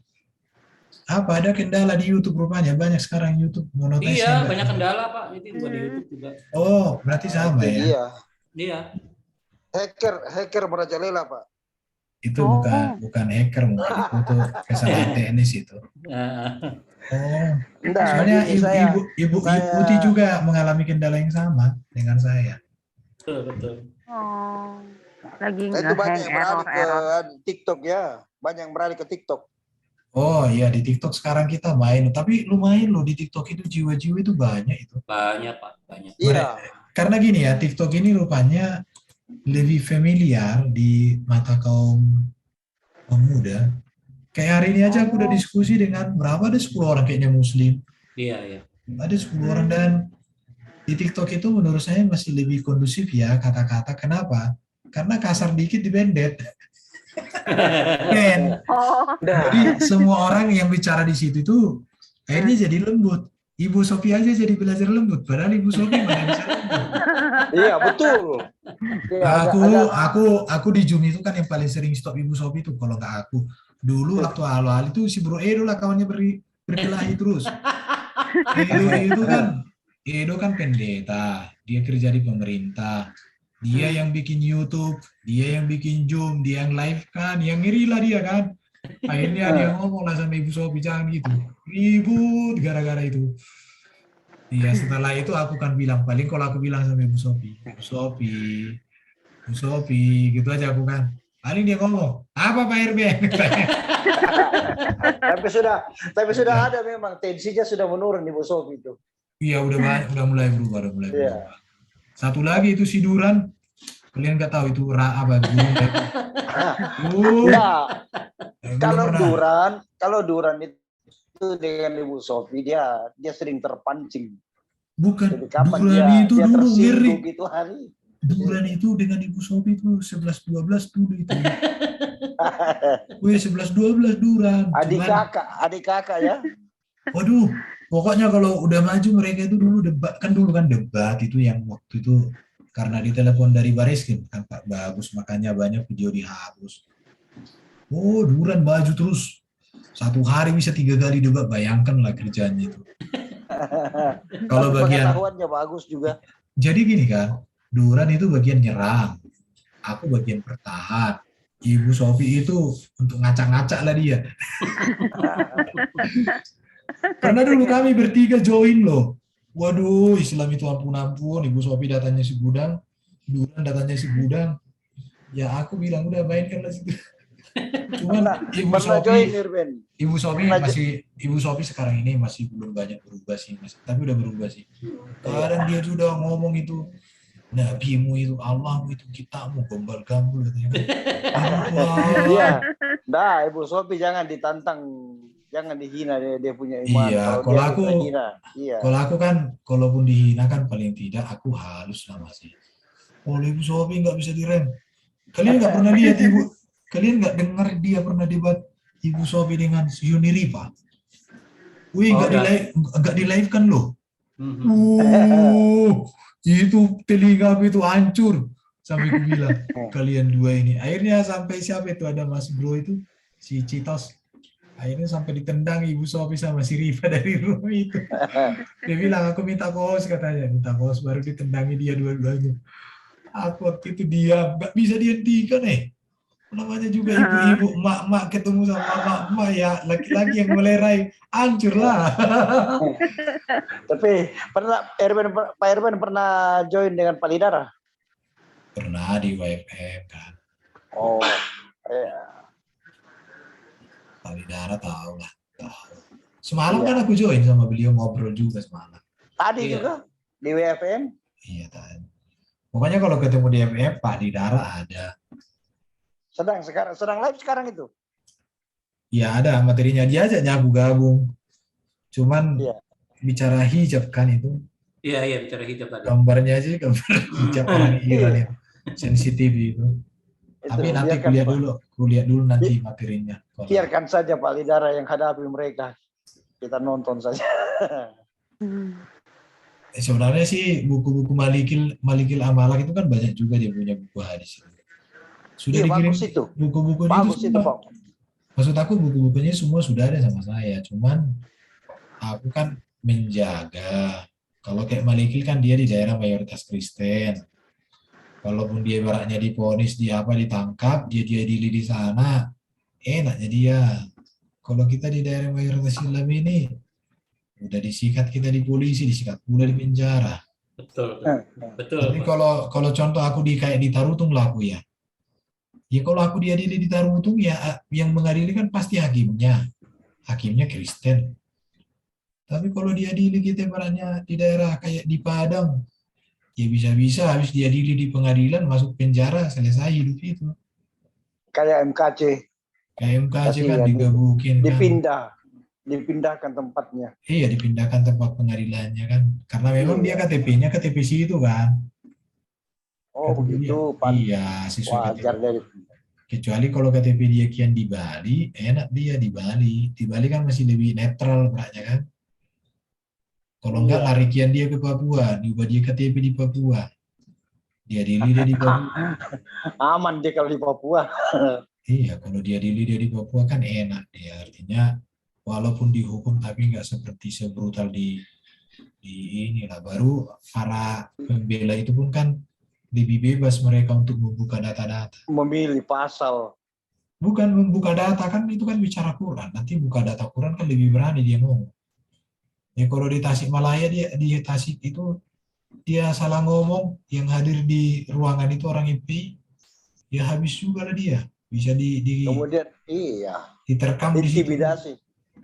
ada kendala di YouTube rupanya, banyak sekarang YouTube monetisasi. Iya, banyak kendala Pak. Itu bukan di YouTube juga. Oh, berarti sama ya? Iya. Iya. Hacker merajalela Pak. Itu bukan hacker mungkin, itu tuh kesalahan teknis itu. Nah, Oh, Enggak, soalnya Ibu saya- Putih juga mengalami kendala yang sama dengan saya. betul. Oh, lagi Nah, itu banyak nge-hang yang beralih error. ke TikTok ya. Banyak yang beralih ke TikTok. Oh iya, di TikTok sekarang kita main, tapi lumayan loh di TikTok itu jiwa-jiwa itu banyak itu. Banyak Pak, banyak. Iya. Karena gini ya, TikTok ini rupanya lebih familiar di mata kaum muda. Kayak hari ini aja aku udah diskusi dengan berapa, ada 10 orang kayaknya muslim. Iya, iya. Ada 10 orang, dan di TikTok itu menurut saya masih lebih kondusif ya kata-kata. Kenapa? Karena kasar dikit dibendet. Ben. Oh, Jadi semua orang yang bicara di situ itu akhirnya jadi lembut. Ibu Sofi aja jadi belajar lembut, padahal Ibu Sofi mana bisa lembut. Iya, betul. Iya, Aku di Zoom itu kan yang paling sering stop Ibu Sofi itu, kalau nggak aku. Dulu waktu awal itu si Bro Edo lah kawannya berkelahi terus. Edo kan pendeta, dia kerja di pemerintah. Dia yang bikin YouTube, dia yang bikin Zoom, dia yang live kan, yang ngiri lah dia kan. Akhirnya dia ngomong lah sama Ibu Sofi, jangan gitu. Ribut gara-gara itu. Iya, setelah itu aku kan bilang, paling kalau aku bilang sama Ibu Sofi, gitu aja aku kan. Paling dia ngomong, apa Pak Erben? Tapi sudah ada memang tensinya sudah menurun Ibu Sofi itu. Iya, udah mulai berubah, Iya. Satu lagi itu si Duran, kalian nggak tahu itu apa gunung. Nah, kalau Duran itu dengan Ibu Sofi dia sering terpancing. Bukan, Jadi kapan Duran itu dia dulu tersinggung ngeri. gitu hari. Duran itu dengan Ibu Sofi itu 11-12 dulu itu. Wih, 11-12 Duran. Adik Cuman, kakak ya. waduh, pokoknya kalau udah maju mereka itu dulu debat itu yang waktu itu karena ditelepon dari Bariskim kan Pak Bagus, makanya banyak video dihapus. Oh, Duran maju terus. Satu hari bisa 3 kali debat, bayangkanlah kerjanya itu. Kalau bagian pengetahuannya bagus juga. jadi gini kan, Duran itu bagian nyerang, aku bagian bertahan. Ibu Sofi itu untuk ngacak-ngacak lah dia. Karena dulu kami bertiga join loh. Waduh, Islam itu ampun-ampun. Ibu Sofi datanya si Gudang, Duran datanya si Gudang. Ya aku bilang udah mainkanlah situ. Cuman Ibu Sofi sekarang ini masih belum banyak berubah sih, tapi udah berubah sih. Kadang dia sudah ngomong itu nabimu itu Allahmu itu kitabmu gombal gambul katanya kan. Iya. Nah, Ibu Sophie jangan ditantang, jangan dihina dia punya iman. Iya, Kalau kalau dia aku kita hina. Iya. kalau aku kan kalaupun dihina kan paling tidak aku halus lah masih. Oh, Ibu Sophie nggak bisa direm. Kalian nggak pernah lihat kalian nggak dengar dia pernah debat Ibu Sophie dengan Yuni Rifa? Wih, Oh, nggak di live kan loh. Mhm. Itu telingaku itu hancur sampai ku bilang kalian dua ini. Akhirnya sampai siapa itu ada Mas Bro itu si Citos. Akhirnya sampai ditendang Ibu Sophie sama si Rifa dari rumah itu. Dia bilang aku minta kaos katanya, minta kaos baru ditendangi dia dua-duanya. Aku waktu itu diam, nggak bisa dihentikan namanya juga ibu-ibu, emak-emak ketemu sama emak-emak ya, laki-laki yang melerai, hancur lah. Tapi Pak Erben pernah join dengan Pak Lidara? Pernah di WFM kan, Oh, iya. Pak Lidara tahu lah, tahu. Semalam kan aku join sama beliau ngobrol juga semalam. Tadi Iya. juga di WFM. Iya tadi. Pokoknya kalau ketemu di WFM Pak Lidara ada. Sedang live sekarang itu. Ya ada materinya, dia ajaknya aku gabung. Cuman Iya. bicara hijab kan itu, Iya, bicara hijab tadi. gambarnya sih gambar hijab orang Iran itu, sensitif itu. Tapi nanti kulihat dulu nanti materinya. Biarkan saja Pak Lidara yang hadapi mereka. Kita nonton saja. Sebenarnya sih buku-buku Malikil Amalak itu kan banyak juga dia punya buku hadis. Sudah Iya, dikirim bagus itu. buku-buku Bagus itu itu, semua. Pak. Maksud aku buku-bukunya semua sudah ada sama saya. Cuman aku kan menjaga. Kalau kayak Malikil kan dia di daerah mayoritas Kristen. Kalaupun dia ibaratnya diponis, ditangkap, dia diadili di sana, enaknya dia. Kalau kita di daerah mayoritas Islam ini, udah disikat kita di polisi, disikat pula di penjara. Betul. Tapi Pak. kalau contoh aku kayak di Tarutung lah aku ya. Ya kalau aku diadili di Tarutung ya yang mengadili kan pasti hakimnya. Hakimnya Kristen. Tapi kalau diadili kita ibaratnya di daerah kayak di Padang, ya bisa-bisa habis diadili di pengadilan masuk penjara selesai hidup itu. Kayak MKC. Kayak MKC kan Kasihan. digebukin kan. Dipindahkan tempatnya. Iya dipindahkan tempat pengadilannya kan. Karena memang dia KTP-nya KTP situ kan. Oh KTP begitu, dia. Pak. Iya sesuai Wajar KTP. dari. Kecuali kalau KTP dia kian di Bali, enak dia di Bali. Di Bali kan masih lebih netral beratnya kan. Kalau enggak Iya. lari kian dia ke Papua, diubah dia KTP di Papua. Dia di Papua. Aman dia kalau di Papua. Iya, kalau dia di Papua kan enak dia. Artinya walaupun dihukum tapi nggak seperti sebrutal di inilah. Baru para pembela itu pun kan lebih bebas mereka untuk membuka data-data. Memilih pasal. Bukan membuka data kan itu kan bicara Quran. Nanti buka data Quran kan lebih berani dia ngomong. Ya kalau di Tasikmalaya di Tasik itu dia salah ngomong, yang hadir di ruangan itu orang IPI, ya habis juga lah dia. Bisa Kemudian iya. diterkam di situ.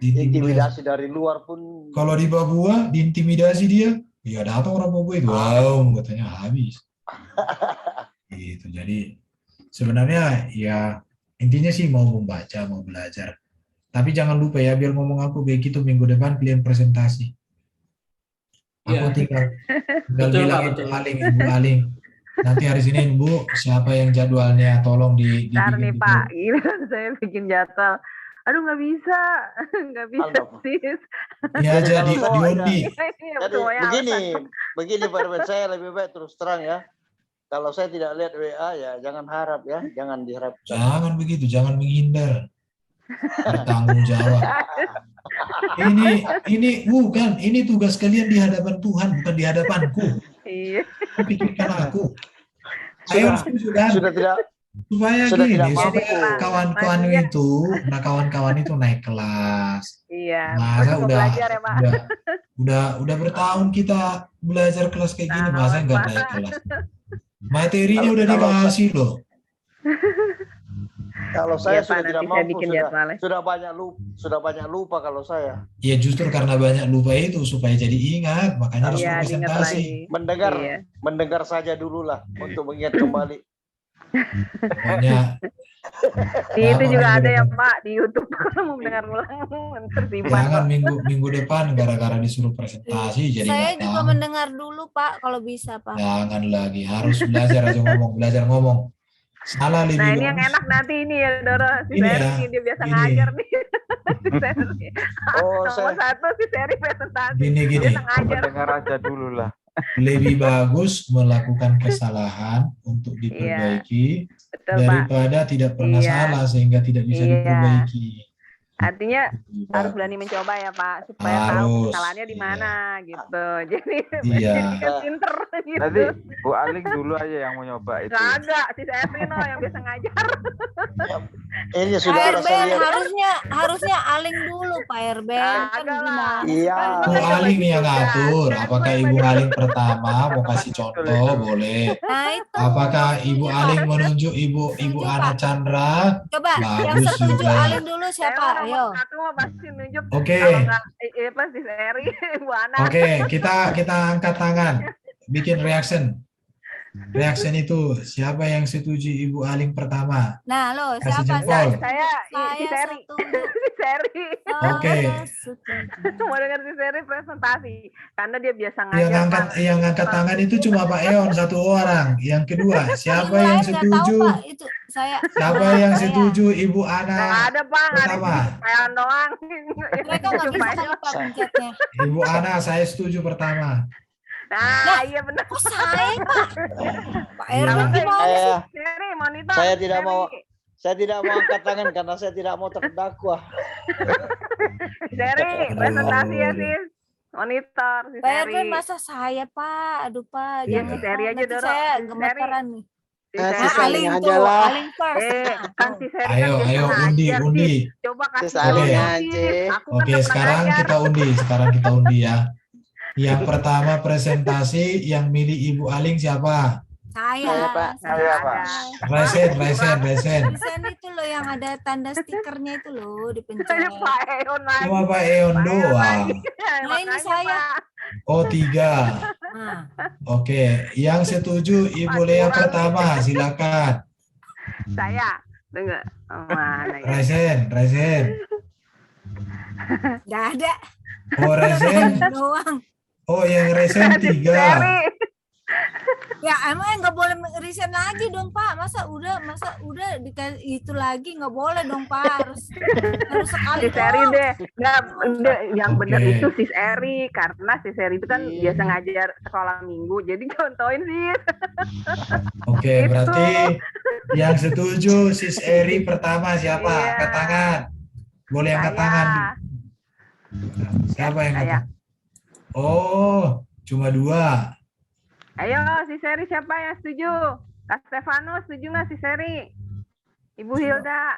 Intimidasi dari luar pun. Kalau di Papua diintimidasi dia, ya datang orang Papua itu, wow katanya habis. Gitu. Jadi sebenarnya ya intinya sih mau membaca, mau belajar. Tapi jangan lupa ya, biar ngomong aku kayak gitu minggu depan kalian presentasi. Aku tinggal Betul, bilang Pak, Ibu betul. Aling, Ibu Aling. Nanti hari Senin Bu, siapa yang jadwalnya tolong Ntar nih dibikin Pak, gila saya bikin jadwal. Aduh nggak bisa sis. Ya aja di Kalau undi. Jadi begini Pak Erwin, saya lebih baik terus terang ya. Kalau saya tidak lihat WA ya jangan harap ya, jangan diharapkan. Jangan begitu, jangan menghindar. Bertanggung jawab. Ini tugas kalian di hadapan Tuhan, bukan di hadapanku. Iya. Pikirkan aku. Ayo sudah tidak supaya sudah gini, tidak mampu. supaya kawan-kawan itu naik kelas. Iya. Masa mau belajar ya Pak. udah bertahun kita belajar kelas kayak gini, masa nggak naik kelas? Materinya udah dikasih loh. Kalau saya Iya, Pak, sudah tidak nanti saya mampu, bikin jadwalnya. sudah banyak lupa kalau saya. Ya justru karena banyak lupa itu supaya jadi ingat, makanya Harus disuruh Iya, diingat presentasi. lagi. Iya. Mendengar saja dulu lah untuk mengingat kembali. Pokoknya Itu apa juga minggu ada ya depan? Pak di YouTube kalau mau mendengar ulang tersimpan Jangan kok. minggu depan gara-gara disuruh presentasi jadi Saya nggak juga tahu. mendengar dulu Pak kalau bisa Pak. Jangan lagi, harus belajar aja ngomong, belajar ngomong. Salah Nah lebih ini yang bagus. enak nanti ini ya Doro, si Ini Seri ya, nih dia biasa gini. ngajar nih. Si Seri. Oh, Nomor satu si Seri presentasi. Gini. Biasa ngajar. Mendengar aja dulu lah. Lebih bagus melakukan kesalahan untuk Iya, diperbaiki betul Pak. daripada tidak pernah Iya. salah sehingga tidak bisa Iya. diperbaiki. Artinya Lebih harus bagus. berani mencoba ya Pak supaya tahu Harus, kesalahannya di mana gitu. Jadi Iya. jadi kan pinter gitu. Nanti Bu Aling dulu aja yang mau nyoba itu. Kagak, si Seri no yang biasa ngajar. Ini Pak sudah ada saya Erben lihat. harusnya Aling dulu Pak Erben kan Kagak lah. gimana? Iya. Bu Aling nih yang ngatur. Apakah Ibu Aling pertama mau kasih contoh boleh? Nah itu Apakah Ibu Aling menunjuk Ibu Setuju, Ana Pak. Chandra? coba yang Bagus setuju juga. Aling dulu siapa? Saya Ayo. nomor satu mah pasti nunjuk. Oke. Kalau nggak apa si Seri, Bu Ana. Oke, kita angkat tangan. Bikin reaction. Reaction itu siapa yang setuju Ibu Aling pertama? Nah lo Kasih siapa? jempol. Saya si Saya Seri. setuju. Si Seri. Oke. Saya setuju. Mau dengar si Seri presentasi karena dia biasa Yang ngajar. angkat Pak. yang angkat tangan itu cuma Pak Eon satu orang. Yang kedua, siapa Yang yang lain nggak tahu setuju? Pak itu saya. Siapa yang setuju Ibu Nggak Ana? ada Pak, nggak ada Pertama. Peon doang. Mereka nggak bisa kali Pak pencetnya. Ibu Ana saya setuju pertama. Nah, iya benar. Kok saya Pak? Pak Iya. Erben gimana sih? Saya Seri monitor. Saya tidak Seri. mau. Saya tidak mau angkat tangan karena saya tidak mau terdakwa. Seri presentasi ya sis. Monitor si Pak Seri. Erben masa saya Pak? Aduh Pak, Iya. jangan Seri aja, nanti Doro. saya Seri. gemeteran nih. Si Ah, Seri. si Seri Aling aja tuh, lah. Aling first. Kan si Seri Ayo, kan ayo biasa undi, ngajar, undi. Sis. Coba kasih Sis tahu Aling Sis. aja. Aku kan Oke, nggak pernah sekarang ngajar. kita undi. Sekarang kita undi ya. Yang pertama presentasi yang milih Ibu Aling siapa? Saya, Pak. Saya, Pak. Resen. Desain itu loh yang ada tanda stikernya itu loh dipencet. Saya Pak Eon lagi. Cuma Pak Eon Pak Eon doang. lagi. Nah, ini Makanya, saya. Pak. Oh 3. Nah, Oke, yang setuju Ibu Lea pertama, silakan. Saya. Dengar. Oh, mana ya? Resen. nggak ada Oh Resen. doang. Oh yang Resen 3. Seri. Ya emang nggak boleh resign lagi dong Pak. Masa udah itu lagi nggak boleh dong Pak. Harus sekali Si Seri dong. deh. Nggak, yang benar Oke. itu si Seri. Karena si Seri itu kan biasa ngajar sekolah minggu. Jadi contohin sih. Oke, berarti yang setuju Sis Eri pertama siapa? Iya. Angkat tangan. Boleh angkat tangan. Siapa yang Saya. angkat? Oh, cuma 2. Ayo si Seri siapa yang setuju? Kak Stefano setuju nggak si Seri? Ibu Hilda.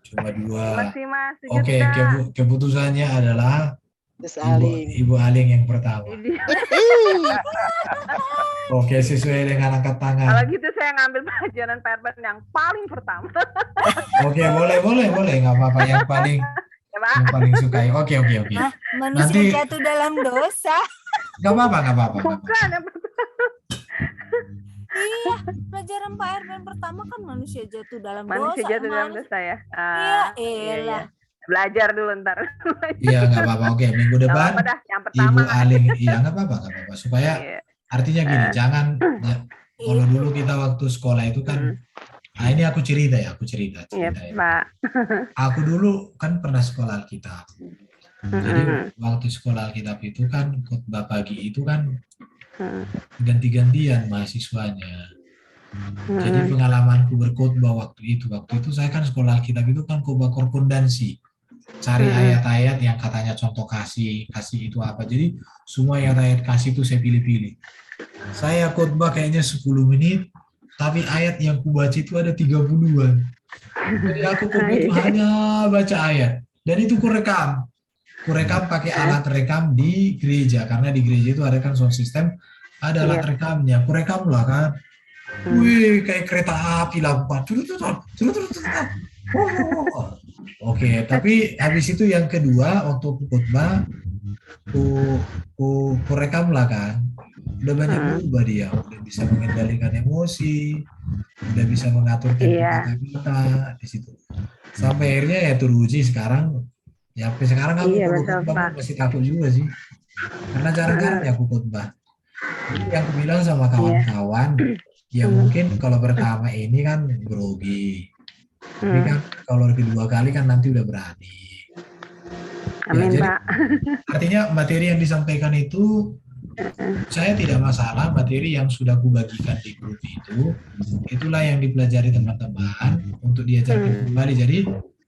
Cuma 2. Mas Sima setuju Oke, tidak? keputusannya adalah Sis Aling. Ibu Aling yang pertama. Ini- Oke, sesuai dengan angkat Kalau tangan. gitu saya ngambil pelajaran Pak Erben yang paling pertama. Oke, boleh, nggak apa-apa yang paling Ya, Pak. sukai. Oke. Hah? Manusia Nanti- jatuh dalam dosa. Nggak apa-apa. Bukan yang pertama. Iya, pelajaran Pak Erben pertama kan manusia jatuh dalam Manusia dosa. jatuh dalam Mana- dosa ya. Iya, Iya. elah. Belajar dulu ntar. Iya, nggak apa-apa. Oke, minggu Gak depan apa dah, yang pertama. Ibu Aling, iya nggak apa-apa. Supaya Iya. artinya gini, jangan ya, kalau dulu kita waktu sekolah itu kan, nah ini aku cerita ya. Iya, ya. Pak. Aku dulu kan pernah sekolah Alkitab. Jadi Mm-mm. waktu sekolah Alkitab itu kan khotbah pagi itu kan Mm-mm. ganti-gantian mahasiswanya. Jadi pengalamanku berkhotbah waktu itu saya kan sekolah Alkitab itu kan khotbah korrespondensi. Cari ayat-ayat yang katanya contoh kasih itu apa. Jadi semua ayat-ayat kasih itu saya pilih-pilih. Saya khotbah kayaknya 10 menit, tapi ayat yang kubaca itu ada 30-an. Jadi aku khotbah itu hanya baca ayat. Dan itu kurekam pakai alat rekam di gereja. Karena di gereja itu ada kan sound system, ada alat rekamnya. Kurekam lah kan. Wih, kayak kereta api lambat. Oke, tapi habis itu yang kedua waktu aku khotbah, ku rekam lah kan. Udah banyak berubah dia, udah bisa mengendalikan emosi, udah bisa mengatur tempo Iya. kata-kata di situ. Sampai akhirnya ya teruji sekarang. Ya sampai sekarang aku Iya, kalau betul, khotbah Pak. masih takut juga sih. Karena jarang-jarang ya aku khotbah. Jadi aku bilang sama kawan-kawan, ya mungkin kalau pertama ini kan grogi. Tapi kan kalau kedua kali kan nanti udah berani. Ya, Amin, jadi Pak. artinya materi yang disampaikan itu saya tidak masalah, materi yang sudah aku bagikan di grup itu, itulah yang dipelajari teman-teman untuk diajarkan kembali. Jadi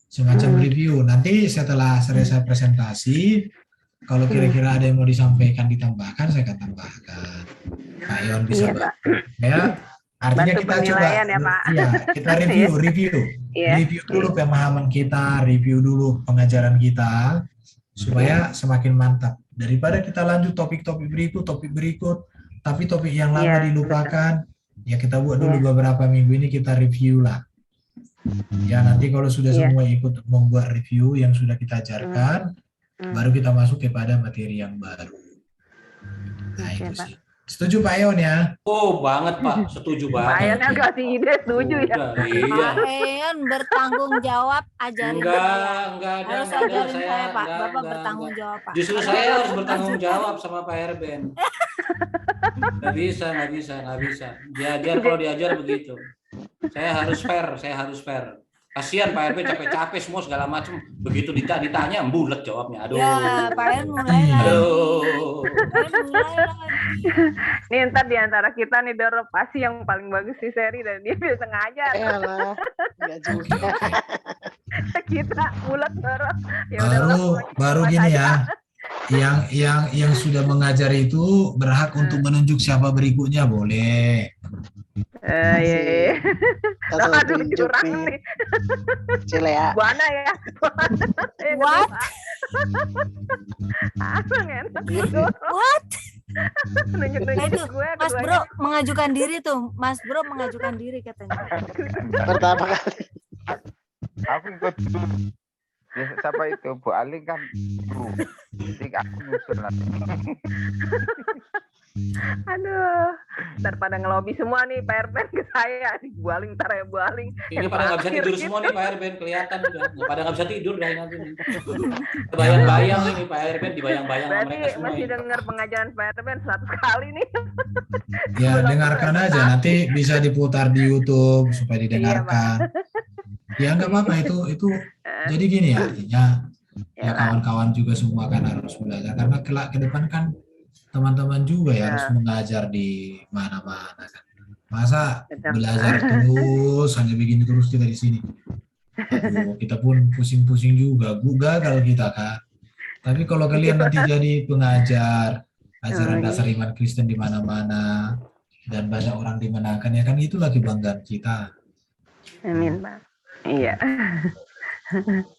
semacam review. Nanti setelah selesai presentasi, kalau kira-kira ada yang mau disampaikan ditambahkan, saya akan tambahkan. Pak Ion bisa Iya, Pak. ya. Artinya Bantu kita coba, penilaian ya, Pak. iya, kita review Iya. review dulu pemahaman kita, review dulu pengajaran kita, supaya semakin mantap. Daripada kita lanjut topik-topik berikut, tapi topik yang lama Iya, dilupakan, ya kita buat dulu beberapa minggu ini kita review lah. Ya nanti kalau sudah semua ikut membuat review yang sudah kita ajarkan, baru kita masuk kepada materi yang baru. Nah itu Pak. sih. Setuju Pak Ion ya? Oh banget Pak, setuju Pak banget. Ion yang kasih ide setuju ya. Udah, iya. Pak Ion bertanggung jawab, ajarin Enggak saya. ada, Harus enggak ada. ajarin Saya saya, Pak. enggak, Bapak enggak, bertanggung enggak. jawab, Pak. Justru saya harus bertanggung jawab sama Pak Herben. Nggak bisa. Dia kalau diajar begitu. Saya harus fair. Kasihan Pak Herben capek-capek semua segala macam. Begitu ditanya, bulet jawabnya. Aduh. Ya, Pak Ion mulai lagi. Aduh. Pak Ion mulai lagi. Nih ntar di antara kita nih Doro pasti yang paling bagus di seri dan dia bisa ngajar. Elah, nggak juga. Kita bulat Doro. Ya udah lah, Baru pokoknya gini aja. ya. Yang sudah mengajar itu berhak untuk menunjuk siapa berikutnya, boleh. Iya. Langsung Aduh tunjuk curang nih. nih. Cile ya. Buana ya. What? Abang enak. What? Nunjuk-nunjuk Itu, gue. Mas Bro mengajukan diri tuh. Mas Bro mengajukan diri katanya. Pertama kali. Aku ikut dulu. Ya, siapa itu? Bu Aling kan Bu. Jadi aku nyusul nanti. Aduh, ntar pada ngelobi semua nih Pak Herben ke saya. Bualing ntar ya bualing. Ini pada nggak bisa tidur semua nih Pak Herben, kelihatan udah. Pada nggak bisa tidur dah nanti. Bayang-bayang ini Pak Herben, dibayang-bayang sama Berarti mereka semua. masih ini. dengar pengajaran Pak Herben 100 kali nih. Ya dengarkan aja, nanti bisa diputar di YouTube supaya didengarkan. Ya nggak apa-apa itu. Jadi gini ya, artinya ya kawan-kawan juga semua kan harus belajar karena kelak ke depan kan teman-teman juga ya harus mengajar di mana-mana kan. Masa belajar terus hanya begini terus kita di sini. Aduh, kita pun pusing-pusing juga, gagal kita kan. Tapi kalau kalian nanti jadi pengajar ajaran dasar iman Kristen di mana-mana dan banyak orang dimenangkan ya kan itulah kebanggaan kita. Amin Pak. Iya.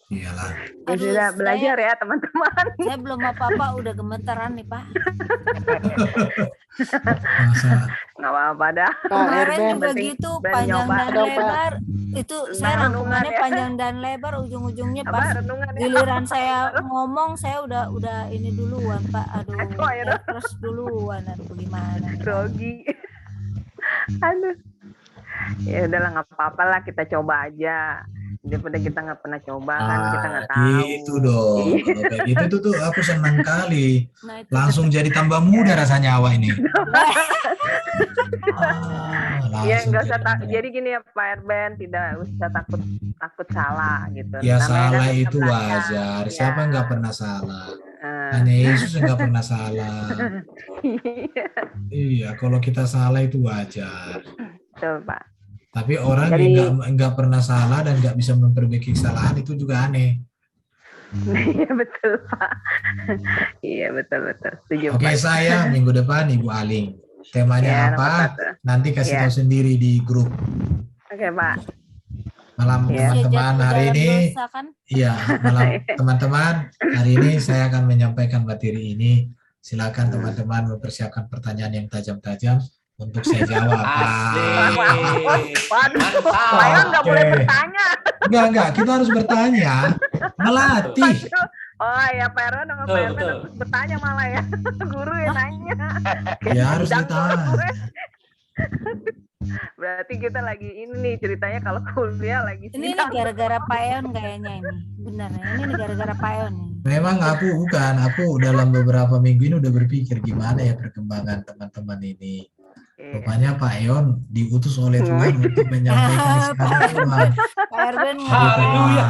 Iyalah. Ya Aduh, sudah saya- belajar ya teman-teman. Saya belum apa-apa udah gemetaran nih, Pak. Masa Nggak apa-apa dah. Pak Kemarin Herben. juga gitu berani panjang nyoba. dan Ada, Pak. lebar. Itu saya Nah, rangkumannya renungan ya. panjang dan lebar, ujung-ujungnya Apa pas renungan ya? giliran saya ngomong saya udah ini duluan, Pak. Aduh, Ngaco ya, Dok? terus duluan. Aduh, bagaimana? Grogi. Aduh. Ya udahlah nggak apa-apa lah kita coba aja. Daripada kita nggak pernah coba kan kita nggak tahu. gitu dong. Kalau kayak gitu tuh aku senang kali. Nah, itu Langsung jadi tambah muda rasanya awak ini. Ya Langsung nggak usah jadi muda. jadi gini ya Pak Herben, tidak usah takut salah gitu. Ya Namanya salah kan kita itu belajar. wajar. Ya. Siapa nggak pernah salah? Eh, Hanya Yesus yang nggak pernah salah. iya, Iya, kalau kita salah itu wajar. betul Pak. Tapi orang Jadi- yang nggak pernah salah dan nggak bisa memperbaiki kesalahan itu juga aneh. Iya betul Pak. Iya betul. Setuju Oke, Pak. saya minggu depan Ibu Aling. Temanya Ya, apa? nomor 1. Nanti kasih Ya. tahu sendiri di grup. Oke Pak. Malam Ya. teman-teman jatuh hari dalam ini. dosa, kan? Iya, malam teman-teman hari ini saya akan menyampaikan materi ini. Silakan teman-teman mempersiapkan pertanyaan yang tajam-tajam untuk saya jawab. Asik. Waduh, Mantap. Pak Ion nggak boleh Oke. bertanya. Enggak, kita harus bertanya. Melatih. Oh ya, Pak Erwan sama Pak Betul, Erwan betul. harus bertanya malah ya. Guru yang nanya. Ya harus Bidang guru gue. ditanya. Berarti kita lagi ini nih ceritanya kalau kuliah lagi Ini sidang. gara-gara Pak Eon kayaknya ini. Benar, ini nih gara-gara Pak Eon nih. Memang aku dalam beberapa minggu ini udah berpikir gimana ya perkembangan teman-teman ini. Iya. Rupanya Pak Eon diutus oleh Tuhan untuk menyampaikan isi hati Tuhan. Pak Erben Haleluya.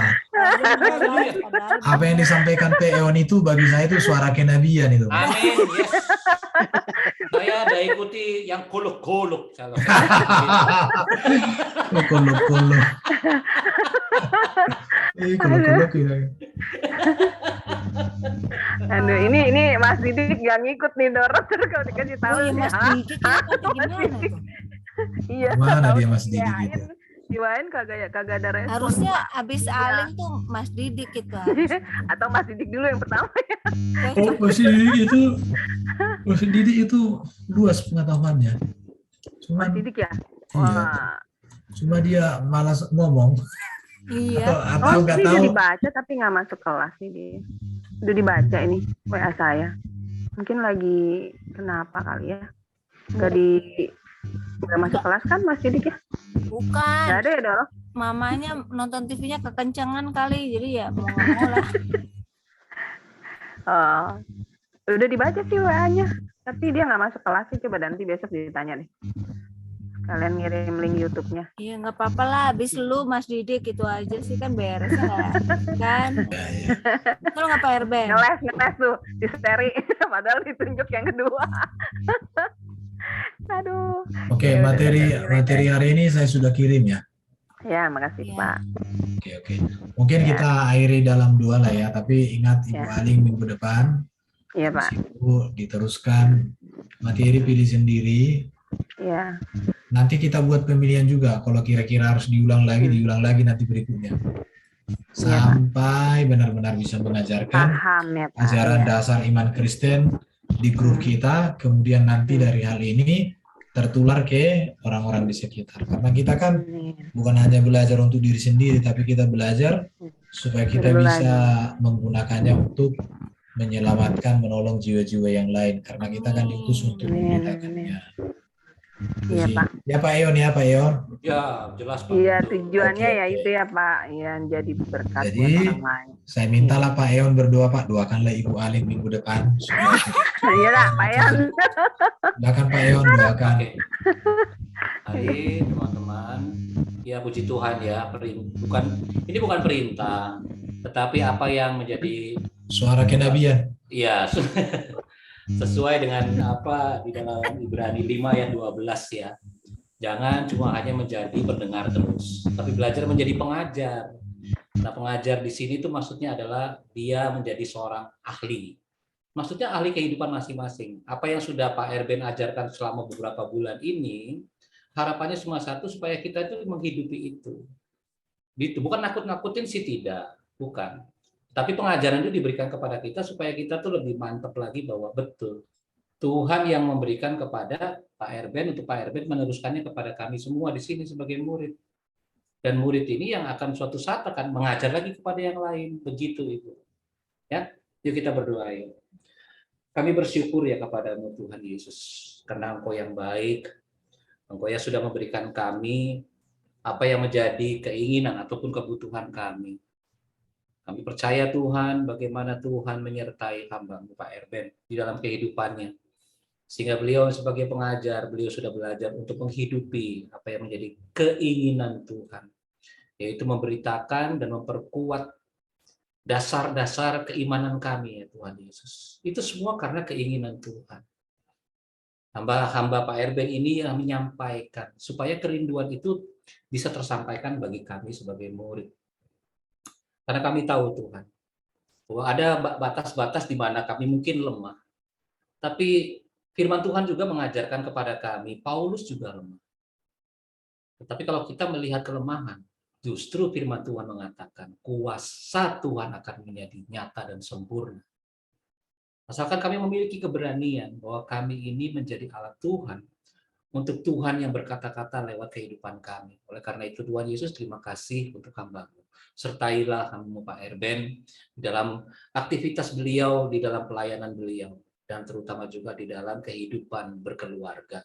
Apa yang disampaikan Pak Eon itu bagi saya itu suara kenabian itu. Amin. Yes. Saya ada ikuti yang kolok-kolok. Kolok-kolok. Kolok-kolok gitu. Aduh, ini Mas Didik gak ngikut nih Dorot terus kalau dikasih tahu. Oh iya Mas Hah? Didik ya, apa gimana tuh? Iya. Mana tahu dia Mas Didik diain, gitu? Diwain kagak ada respon. Harusnya Pak. abis Iya. Aling tuh Mas Didik itu harusnya. Atau Mas Didik dulu yang pertama. Oh, Mas Didik itu luas pengetahuannya. Cuma Mas Didik ya? iya, Wah. cuma dia malas ngomong Iya. atau Oh, nggak ini udah tahu. dibaca tapi nggak masuk kelas nih dia. Udah dibaca ini WA saya. Mungkin lagi kenapa kali ya? Nggak masuk kelas kan Mas Didik ya? Bukan. Nggak ada ya Doro? Mamanya nonton TV-nya kekencangan kali, jadi ya mau nggak mau lah. Oh, udah dibaca sih WA-nya. Tapi dia nggak masuk kelas sih. Coba nanti besok ditanya deh. Kalian ngirim link YouTube-nya. Iya nggak apa-apa lah, abis lu Mas Didik itu aja sih kan beres ya kan. Kalau nggak Pak Erben? Ngeles tuh di seri. Padahal ditunjuk yang kedua. Aduh. Oke, Ya udah, materi hari ini saya sudah kirim ya. Ya, makasih Iya. Pak. Oke. Mungkin Ya. kita akhiri dalam 2 lah ya, tapi ingat Ibu Ya. Aling minggu depan Iya Pak. Ibu diteruskan materi pilih sendiri. Ya. Nanti kita buat pemilihan juga. Kalau kira-kira harus diulang lagi nanti berikutnya. Sampai benar-benar bisa mengajarkan Paham ya Pak. ajaran Ya. dasar iman Kristen di grup kita. Kemudian nanti dari hal ini tertular ke orang-orang di sekitar. Karena kita kan Amin. bukan hanya belajar untuk diri sendiri, tapi kita belajar supaya kita Berbagi. bisa menggunakannya untuk menyelamatkan, menolong jiwa-jiwa yang lain. Karena kita kan diutus untuk Amin. memberitakannya. Iya Pak. Ya Pak Eon, ya Pak Eon. Ya, jelas Pak. Iya, tujuannya Oke, ya oke. itu ya Pak. Yang jadi berkat Jadi, buat orang lain. Saya mintalah Pak Eon berdoa Pak, doakanlah Ibu Aling minggu depan. Iya lah Pak Yan. Silakan Pak Eon, doakan. Oke. Hari teman-teman, ya puji Tuhan ya, ini bukan perintah, tetapi apa yang menjadi Suara kenabian. ya sesuai dengan apa di dalam Ibrani 5 ayat 12 ya. Jangan cuma hanya menjadi pendengar terus, tapi belajar menjadi pengajar. Nah, pengajar di sini itu maksudnya adalah dia menjadi seorang ahli. Maksudnya ahli kehidupan masing-masing. Apa yang sudah Pak Erben ajarkan selama beberapa bulan ini, harapannya cuma satu, supaya kita itu menghidupi itu. Gitu. Bukan nakut-nakutin sih, tidak, bukan. Tapi pengajaran itu diberikan kepada kita supaya kita tuh lebih mantap lagi bahwa betul Tuhan yang memberikan kepada Pak Erben untuk Pak Erben meneruskannya kepada kami semua di sini sebagai murid. Dan murid ini yang akan suatu saat akan mengajar lagi kepada yang lain. Begitu Ibu. Ya, yuk kita berdoa yuk. Kami bersyukur ya kepadamu Tuhan Yesus, karena Engkau yang baik. Engkau yang sudah memberikan kami apa yang menjadi keinginan ataupun kebutuhan kami. Kami percaya Tuhan bagaimana Tuhan menyertai hamba-Mu Pak Erben di dalam kehidupannya. Sehingga beliau sebagai pengajar, beliau sudah belajar untuk menghidupi apa yang menjadi keinginan Tuhan. Yaitu memberitakan dan memperkuat dasar-dasar keimanan kami ya Tuhan Yesus. Itu semua karena keinginan Tuhan. Hamba-hamba Pak Erben ini yang menyampaikan supaya kerinduan itu bisa tersampaikan bagi kami sebagai murid. Karena kami tahu Tuhan, bahwa ada batas-batas di mana kami mungkin lemah. Tapi firman Tuhan juga mengajarkan kepada kami, Paulus juga lemah. Tetapi kalau kita melihat kelemahan, justru firman Tuhan mengatakan, kuasa Tuhan akan menjadi nyata dan sempurna. Asalkan kami memiliki keberanian bahwa kami ini menjadi alat Tuhan, untuk Tuhan yang berkata-kata lewat kehidupan kami. Oleh karena itu Tuhan Yesus, terima kasih untuk hamba-Mu. Sertailah hamba Pak Erben dalam aktivitas beliau, di dalam pelayanan beliau, dan terutama juga di dalam kehidupan berkeluarga.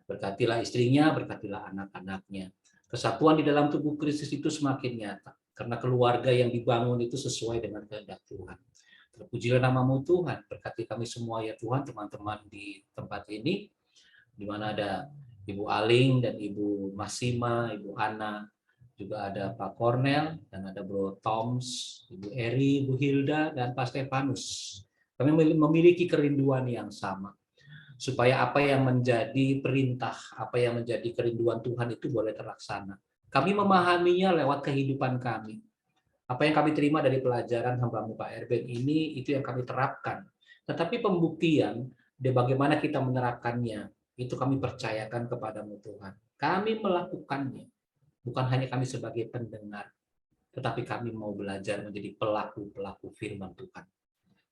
Berkatilah istrinya, berkatilah anak-anaknya. Kesatuan di dalam tubuh Kristus itu semakin nyata, karena keluarga yang dibangun itu sesuai dengan kehendak Tuhan. Terpujilah namamu Tuhan, berkati kami semua ya Tuhan, teman-teman di tempat ini, di mana ada Ibu Aling dan Ibu Masima, Ibu Ana, juga ada Pak Cornel, dan ada Bro Toms, Ibu Eri, Ibu Hilda, dan Pak Stefanus. Kami memiliki kerinduan yang sama, supaya apa yang menjadi perintah, apa yang menjadi kerinduan Tuhan itu boleh terlaksana. Kami memahaminya lewat kehidupan kami. Apa yang kami terima dari pelajaran hamba-Mu Pak Erben ini, itu yang kami terapkan. Tetapi pembuktian, de bagaimana kita menerapkannya, itu kami percayakan kepadamu Tuhan. Kami melakukannya. Bukan hanya kami sebagai pendengar, tetapi kami mau belajar menjadi pelaku-pelaku firman Tuhan.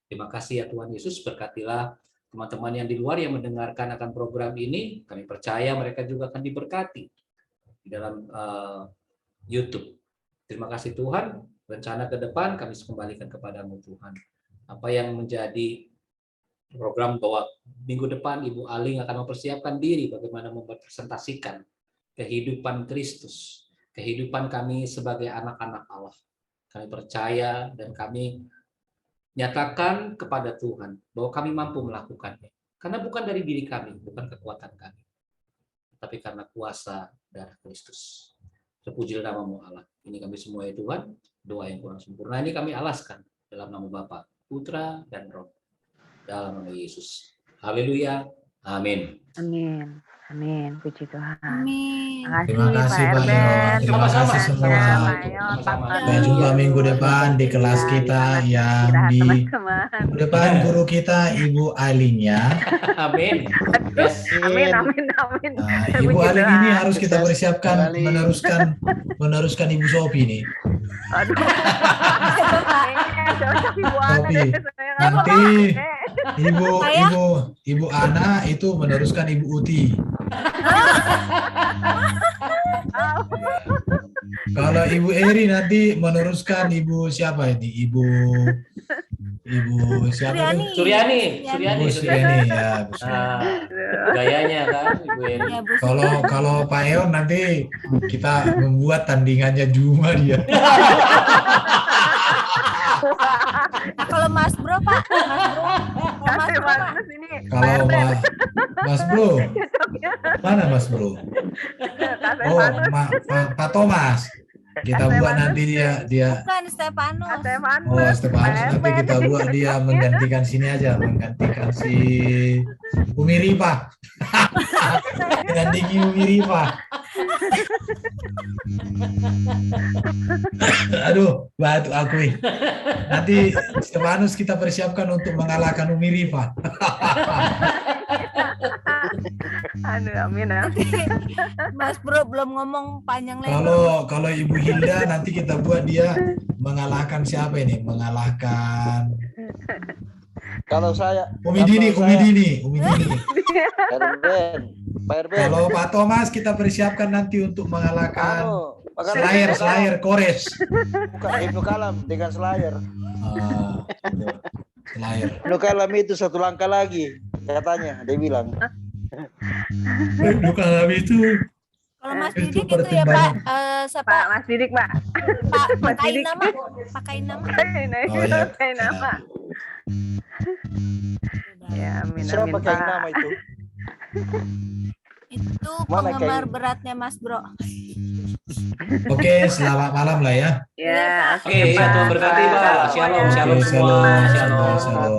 Terima kasih ya Tuhan Yesus, berkatilah teman-teman yang di luar yang mendengarkan akan program ini. Kami percaya mereka juga akan diberkati di dalam YouTube. Terima kasih Tuhan. Rencana ke depan kami kembalikan kepadamu Tuhan. Apa yang menjadi program bahwa minggu depan Ibu Aling akan mempersiapkan diri bagaimana mempresentasikan kehidupan Kristus, kehidupan kami sebagai anak-anak Allah. Kami percaya dan kami nyatakan kepada Tuhan bahwa kami mampu melakukannya. Karena bukan dari diri kami, bukan kekuatan kami, tapi karena kuasa darah Kristus. Terpujilah namamu Allah. Ini kami semua ya Tuhan, doa yang kurang sempurna ini kami alaskan dalam nama Bapa, Putra, dan Roh. Dalam nama Yesus. Haleluya. Amin. Amin. Amin. Puji Tuhan. Amin. Terima kasih, Pak Erben. Yon. Terima kasih semua. Pak Yon, Pak Sampai jumpa minggu depan di kelas kita yang di teman-teman. minggu depan guru kita Ibu Aling ya. Amin. Yes. Amin. Amin. Amin. Nah, Ibu Puji Aling Tuhan. ini harus kita persiapkan Aling. meneruskan Ibu Sophie nih. Aduh. Kayaknya cocok Ibu Ana Sophie, deh, saya nggak nanti mau pakai. Ibu Ana itu meneruskan Ibu Uti. Kalau Ibu Eri nanti meneruskan Ibu siapa ini? Ibu siapa itu? Suryani. Ibu Suryani ya. Bu Suryani. Ah, gayanya kan Ibu Eri. Ya, Bu. Kalau Pak Eon nanti kita membuat tandingannya Juma dia. Nah, kalau Mas Bro, Pak. Mas Bro. Kalau Mas Kasih Bro, Pak. bagus ini. Kalau Mas Bro, mana Mas Bro? Kasih Oh, bagus. Pak Thomas. Kita buat nanti dia Bukan Stefanus. Kasih bagus. Oh, Stefanus nanti kita buat dia menggantikan sini aja, menggantikan si Umi Ripa. Ganti Umi Ripa. Aduh, batu aku nih. Nanti Stefanus kita persiapkan untuk mengalahkan Umi Ripa. Aduh, amin ya. Mas Bro belum ngomong panjang lebar. Kalau Ibu Hilda nanti kita buat dia mengalahkan siapa ini? Mengalahkan Kalau saya Umi Dini. Erben, Pak Erben. Kalau Pak Thomas kita persiapkan nanti untuk mengalahkan Slayer Kores. Bukan Ibnu Kalam dengan Slayer. Slayer. Ibnu Kalam itu satu langkah lagi katanya, dia bilang. Ibnu Kalam itu Kalau Mas Itu Didik itu ya Pak, pertimbangan. siapa? Pak Mas Didik, Pak. Pak, Mas pakain Didik. nama. Pakain nama. Oh ya. Pakai nama. Ya, amin, Siapa amin, pakai Pak. nama itu? Itu Mana penggemar kayak- beratnya Mas Bro. Oke, selamat malam lah ya. Ya, Oke, Tuhan berkati Pak. Shalom, Oke, shalom semua. shalom, Shalom. shalom.